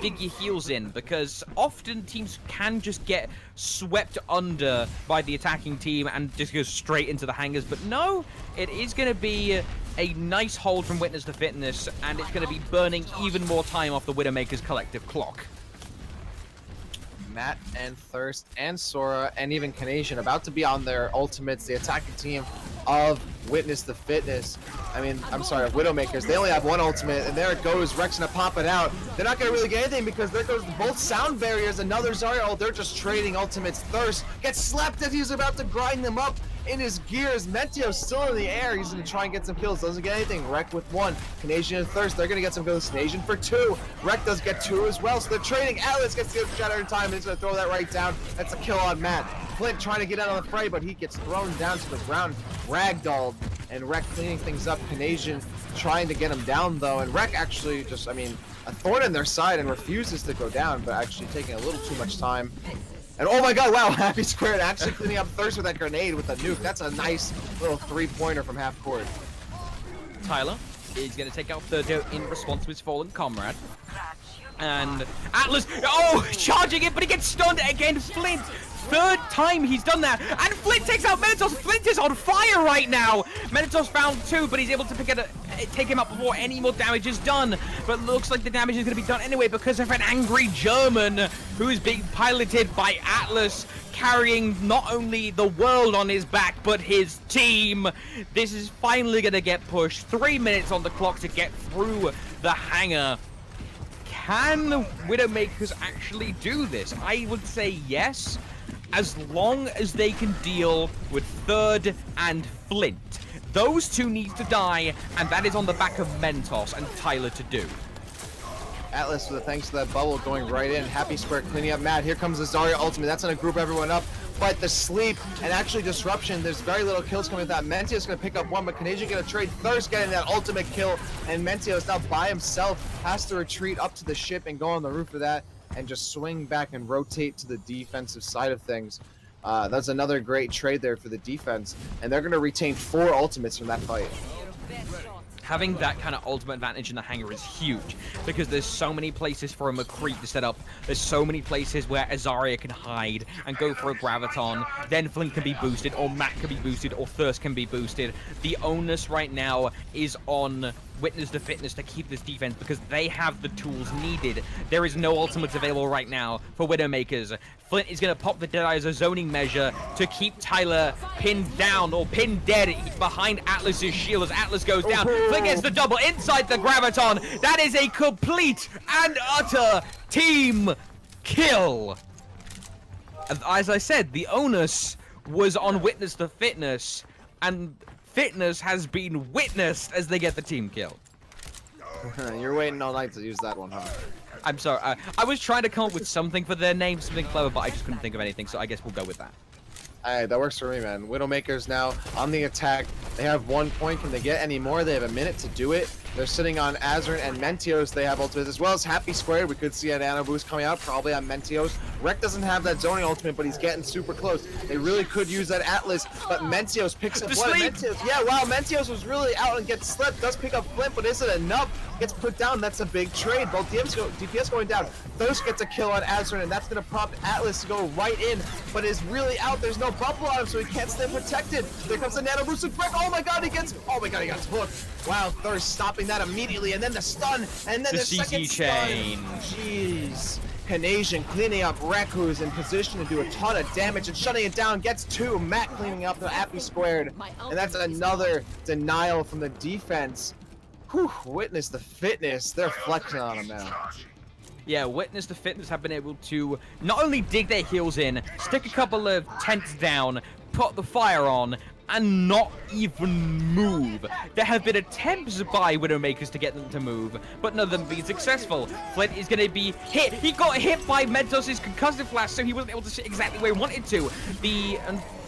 dig your heels in, because often teams can just get swept under by the attacking team and just go straight into the hangars. But no, it is going to be a nice hold from Witness to Fitness, and it's going to be burning even more time off the Widowmaker's collective clock. Matt and Thirst and Sora and even CANAS1AN about to be on their ultimates, the attacking team of Witness the Fitness. I mean, I'm sorry, of Widowmakers. They only have one ultimate, and there it goes. Rex gonna pop it out. They're not gonna really get anything because there goes both sound barriers. Another Zarya. Oh, they're just trading ultimates. Thirst gets slapped as he's about to grind them up in his gears. Mentio's still in the air. He's gonna try and get some kills. Doesn't get anything. Rek with 1. CANAS1AN and Thirst, they're gonna get some kills. CANAS1AN for 2. Rek does get 2 as well. So they're trading. Atlas gets the shot every time. He's gonna throw that right down. That's a kill on Matt. Flint trying to get out of the fray, but he gets thrown down to the ground, ragdolled, and Rek cleaning things up. CANAS1AN trying to get him down though, and Rek actually just, I mean, a thorn in their side and refuses to go down, but actually taking a little too much time. And oh my god, wow, Happy Squared actually cleaning up Thirst with that grenade with the nuke. That's a nice little 3-pointer from half court. Tyler is going to take out Thirdo in response to his fallen comrade. And Atlas, oh, charging it, but he gets stunned again. Flint, third time he's done that. And Flint takes out Menitos. Flint is on fire right now. Menitos found 2, but he's able to take him up before any more damage is done. But looks like the damage is going to be done anyway because of an angry German who is being piloted by Atlas, carrying not only the world on his back, but his team. This is finally going to get pushed. 3 minutes on the clock to get through the hangar. Can Widowmakers actually do this? I would say yes, as long as they can deal with Third and Flint. Those 2 need to die, and that is on the back of Mentos and Tyler to do. Atlas with a thanks to that bubble going right in. Happy Square cleaning up Matt. Here comes the Zarya ultimate. That's going to group everyone up. But the sleep and actually disruption, there's very little kills coming with that. Mentios going to pick up 1, but CANAS1AN going to trade. Thirst getting that ultimate kill, and Mentios now by himself has to retreat up to the ship and go on the roof of that and just swing back and rotate to the defensive side of things. That's another great trade there for the defense, and they're going to retain 4 ultimates from that fight. Having that kind of ultimate advantage in the hangar is huge, because there's so many places for a McCree to set up. There's so many places where Azaria can hide and go for a Graviton. Then Flint can be boosted, or Matt can be boosted, or Thirst can be boosted. The onus right now is on Witness to Fitness to keep this defense, because they have the tools needed. There is no ultimates available right now for Widowmakers. Flint is going to pop the Deadeye as a zoning measure to keep Tyler pinned down, or pinned dead behind Atlas's shield as Atlas goes down. Flint gets the double inside the Graviton. That is a complete and utter team kill. As I said, the onus was on Witness to Fitness, and Fitness has been witnessed as they get the team kill. You're waiting all night to use that one, huh? I'm sorry. I was trying to come up with something for their name, something clever, but I just couldn't think of anything, so I guess we'll go with that. Alright, that works for me, man. Widowmakers now on the attack. They have 1 point. Can they get any more? They have a minute to do it. They're sitting on Azurin and Mentios. They have ultimates as well as Happy Squared. We could see a nano boost coming out, probably on Mentios. Rek doesn't have that zoning ultimate, but he's getting super close. They really could use that Atlas, but Mentios picks up what? Mentios, yeah, wow, Mentios was really out and gets slept. Does pick up Flint, but is it enough? Gets put down. That's a big trade. Both DPS going down. Thirst gets a kill on Azurin, and that's going to prompt Atlas to go right in, but is really out. There's no bubble on him, so he can't stay protected. There comes the nano boost with Rek. Oh my god, he gets hooked. Wow, Thirst stopping that immediately, and then the stun, and then the second chain. Stun. Jeez. CANAS1AN cleaning up Rek, who's in position to do a ton of damage and shutting it down. Gets 2. Matt cleaning up the Happy Squared, and that's another denial from the defense. Whew, witness the fitness. They're flexing on him now. Yeah, Witness the Fitness have been able to not only dig their heels in, stick a couple of tents down, put the fire on, and not even move. There have been attempts by Widowmakers to get them to move, but none of them being successful. Flint is going to be hit. He got hit by Mentos' concussive flash, so he wasn't able to sit exactly where he wanted to. The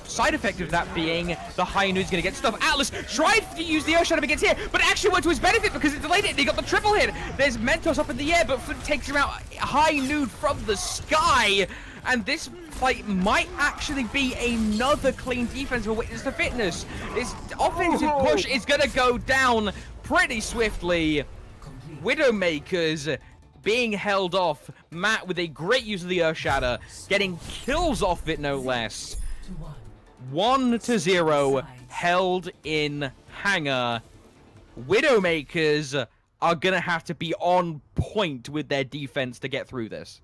side effect of that being the high noon's going to get stuff. Atlas tried to use the Earthshadow against here, but it actually went to his benefit because it delayed it and he got the triple hit. There's Mentos up in the air, but Flint takes him out high noon from the sky. And this fight might actually be another clean defense for Witness the Fitness. This offensive push is going to go down pretty swiftly. Widowmakers being held off. Matt with a great use of the Earthshatter, getting kills off it no less. 1-0, held in hangar. Widowmakers are going to have to be on point with their defense to get through this.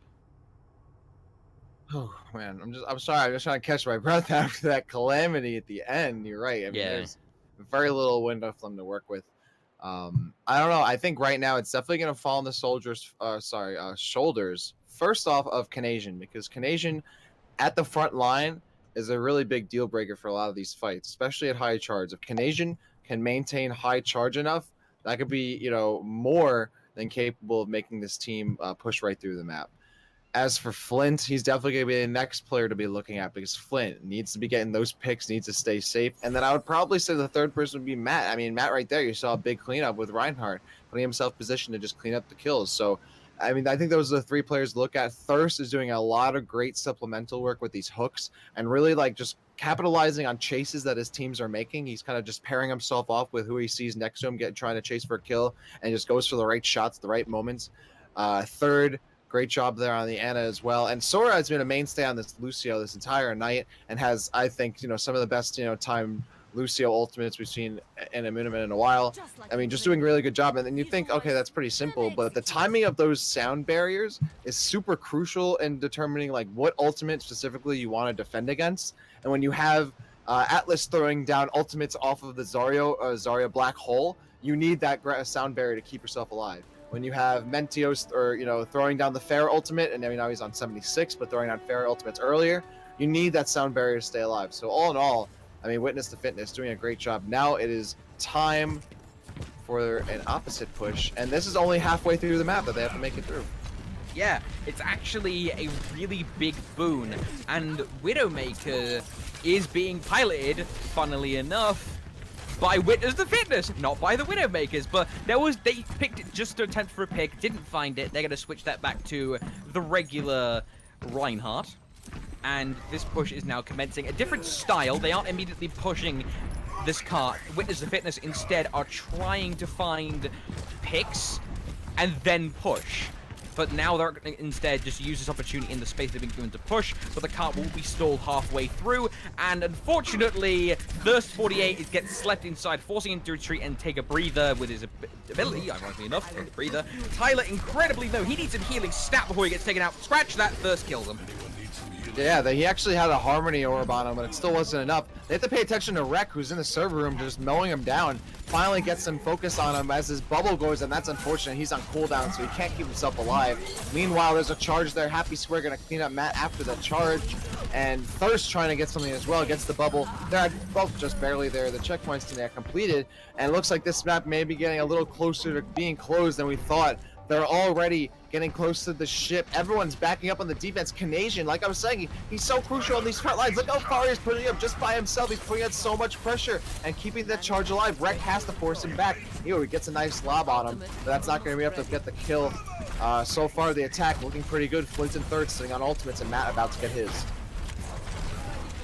Oh man, I'm sorry. I'm just trying to catch my breath after that calamity at the end. You're right. I mean, there's very little window for them to work with. I don't know. I think right now it's definitely going to fall on the soldiers. Shoulders. First off, of CANAS1AN, because CANAS1AN at the front line is a really big deal breaker for a lot of these fights, especially at high charge. If CANAS1AN can maintain high charge enough, that could be, more than capable of making this team push right through the map. As for Flint, he's definitely going to be the next player to be looking at because Flint needs to be getting those picks, needs to stay safe. And then I would probably say the third person would be Matt. I mean, Matt right there, you saw a big cleanup with Reinhardt, putting himself in position to just clean up the kills. So, I mean, I think those are the 3 players to look at. Thirst is doing a lot of great supplemental work with these hooks and really just capitalizing on chases that his teams are making. He's kind of just pairing himself off with who he sees next to him, trying to chase for a kill, and just goes for the right shots, the right moments. Third, great job there on the Ana as well. And Sora has been a mainstay on this Lucio this entire night and has, I think, some of the best, time Lucio ultimates we've seen in a Minutemen in a while. I mean, just doing a really good job. And then you think, okay, that's pretty simple, but the timing of those sound barriers is super crucial in determining what ultimate specifically you want to defend against. And when you have Atlas throwing down ultimates off of the Zarya black hole, you need that sound barrier to keep yourself alive. When you have Mentios throwing down the Fair ultimate, and now he's on 76, but throwing down Fair ultimates earlier, you need that sound barrier to stay alive. So all in all, I mean, Witness the Fitness doing a great job. Now it is time for an opposite push, and this is only halfway through the map that they have to make it through. Yeah, it's actually a really big boon, and Widowmaker is being piloted, funnily enough, by Witness the Fitness, not by the Widowmakers, but they picked it just to attempt for a pick, didn't find it. They're going to switch that back to the regular Reinhardt, and this push is now commencing a different style. They aren't immediately pushing this cart. Witness the Fitness instead are trying to find picks and then push. But now they're going to instead just use this opportunity in the space they've been given to push, but the cart will be stalled halfway through, and unfortunately, Thirst 48 gets slept inside, forcing him to retreat and take a breather with his ability, ironically enough, to take a breather. Tyler, incredibly though, he needs some healing stat before he gets taken out. Scratch that, Thirst kills him. Yeah, he actually had a Harmony Orb on him, but it still wasn't enough. They have to pay attention to Rek, who's in the server room, just mowing him down. Finally gets some focus on him as his bubble goes, and that's unfortunate. He's on cooldown, so he can't keep himself alive. Meanwhile, there's a charge there. Happy Square going to clean up Matt after the charge, and Thirst trying to get something as well. Gets the bubble. They're both just barely there. The checkpoints to there completed, and it looks like this map may be getting a little closer to being closed than we thought. They're already getting close to the ship. Everyone's backing up on the defense. CANAS1AN, like I was saying, he's so crucial on these front lines. Look how far he's putting up just by himself. He's putting out so much pressure and keeping that charge alive. Rec has to force him back. He gets a nice lob on him, but that's not going to be enough to get the kill. So far, the attack looking pretty good. Flint's in third, sitting on ultimates, and Matt about to get his.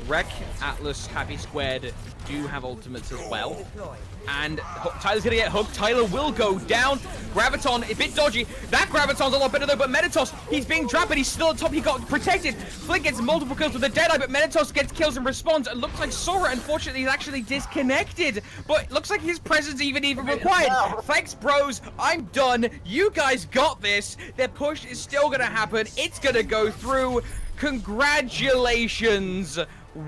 Rec, Atlas, Happy Squared do have ultimates as well. And Tyler's gonna get hooked. Tyler will go down. Graviton, a bit dodgy. That Graviton's a lot better though, but Menitos, he's being trapped, but he's still on top. He got protected. Flint gets multiple kills with the Deadeye, but Menitos gets kills and responds. It looks like Sora, unfortunately, is actually disconnected. But it looks like his presence even required. Thanks, bros. I'm done. You guys got this. Their push is still gonna happen. It's gonna go through. Congratulations.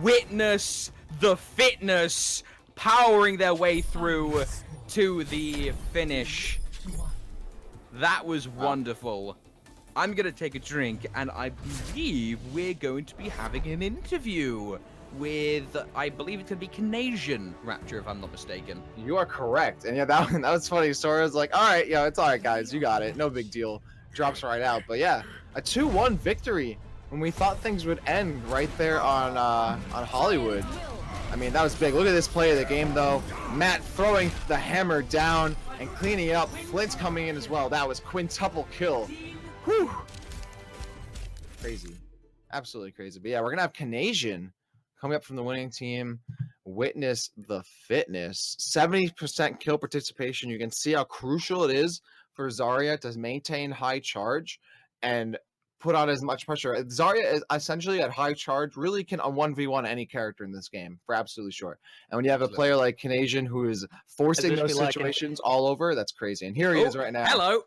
Witness the fitness powering their way through to the finish. That was wonderful. I'm gonna take a drink, and I believe we're going to be having an interview with, I believe it's gonna be CANAS1AN Rapture, if I'm not mistaken. You are correct. And yeah, that was funny. Sora's like, all right, it's all right, guys. You got it. No big deal. Drops right out. But yeah, a 2-1 victory when we thought things would end right there on Hollywood. I mean, that was big. Look at this play of the game, though. Matt throwing the hammer down and cleaning it up. Flint's coming in as well. That was quintuple kill. Whew. Crazy. Absolutely crazy. But yeah, we're going to have CANAS1AN coming up from the winning team. Witness the fitness. 70% kill participation. You can see how crucial it is for Zarya to maintain high charge and put on as much pressure. Zarya is essentially at high charge, really can 1v1 any character in this game, for absolutely sure. And when you have a player like CANAS1AN who is forcing those situations all over, that's crazy. And here he is right now. Hello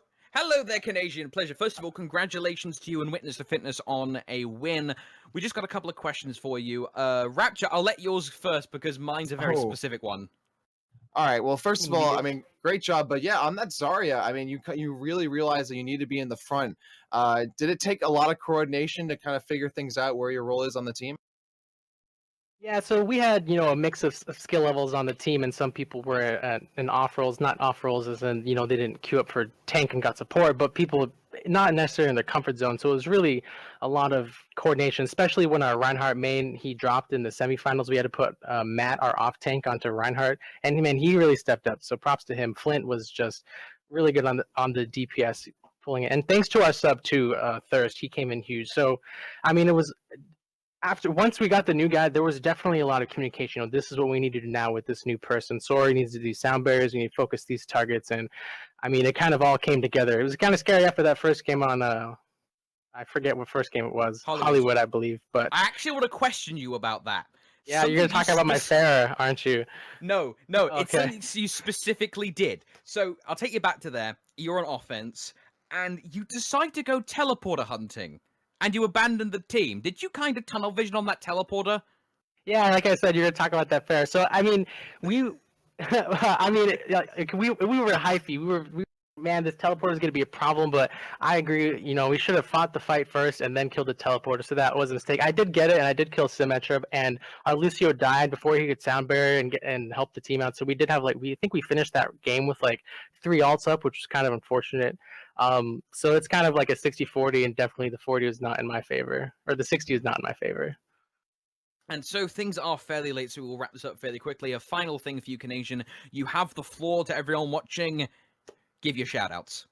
there, CANAS1AN. Pleasure. First of all, congratulations to you and Witness the Fitness on a win. We just got a couple of questions for you. Rapture, I'll let yours first because mine's a very specific one. All right. Well, first of all, I mean, great job. But yeah, on that Zarya, I mean, you really realize that you need to be in the front. Did it take a lot of coordination to kind of figure things out where your role is on the team? Yeah, so we had, a mix of skill levels on the team, and some people were in off roles, not off roles as in, they didn't queue up for tank and got support, but people not necessarily in their comfort zone. So it was really a lot of coordination, especially when our Reinhardt main, he dropped in the semifinals. We had to put Matt, our off tank, onto Reinhardt, and he really stepped up. So props to him. Flint was just really good on the DPS pulling it. And thanks to our sub too, Thirst, he came in huge. So, I mean, it was... once we got the new guy, there was definitely a lot of communication. This is what we need to do now with this new person. Sora needs to do sound barriers. We need to focus these targets, and I mean, it kind of all came together. It was kind of scary after that first game on. I forget what first game it was. Hollywood, I believe. But I actually want to question you about that. Yeah, you're gonna talk about my Sarah, aren't you? No, okay. It's something you specifically did. So I'll take you back to there. You're on offense, and you decide to go teleporter hunting. And you abandoned the team. Did you kind of tunnel vision on that teleporter? Yeah, like I said, you're gonna talk about that fair. So I mean, we were hyphy. Man, this teleporter is gonna be a problem. But I agree. We should have fought the fight first and then killed the teleporter. So that was a mistake. I did get it, and I did kill Symmetra, and our Lucio died before he could sound barrier and help the team out. So we did have we think we finished that game with 3 ults up, which was kind of unfortunate. So it's kind of like a 60-40, and definitely the 40 is not in my favor, or the 60 is not in my favor. And so things are fairly late, so we'll wrap this up fairly quickly. A final thing for you, CANAS1AN. You have the floor to everyone watching. Give your shout-outs.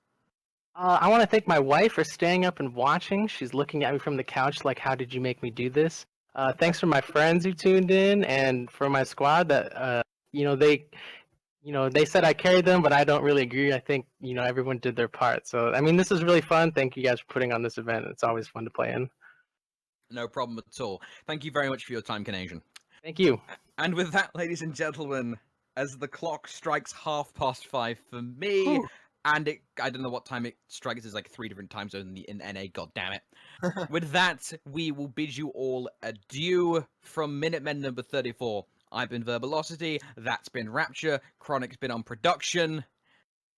I want to thank my wife for staying up and watching. She's looking at me from the couch like, how did you make me do this? Thanks for my friends who tuned in, and for my squad that, they said I carried them, but I don't really agree. I think, everyone did their part. So, I mean, this is really fun. Thank you guys for putting on this event. It's always fun to play in. No problem at all. Thank you very much for your time, CANAS1AN. Thank you. And with that, ladies and gentlemen, as the clock strikes 5:30 for me, Ooh. And I don't know what time it strikes. There's 3 different time zones in NA, god damn it. With that, we will bid you all adieu from Minutemen number 34. I've been Verbalocity, that's been Rapture, Chronic's been on production.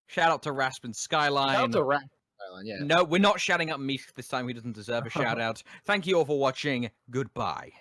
Shout out to Rasp and Skyline. Shout out to Rasp and Skyline, yeah. No, we're not shouting out Meek this time, he doesn't deserve a shout out. Thank you all for watching, goodbye.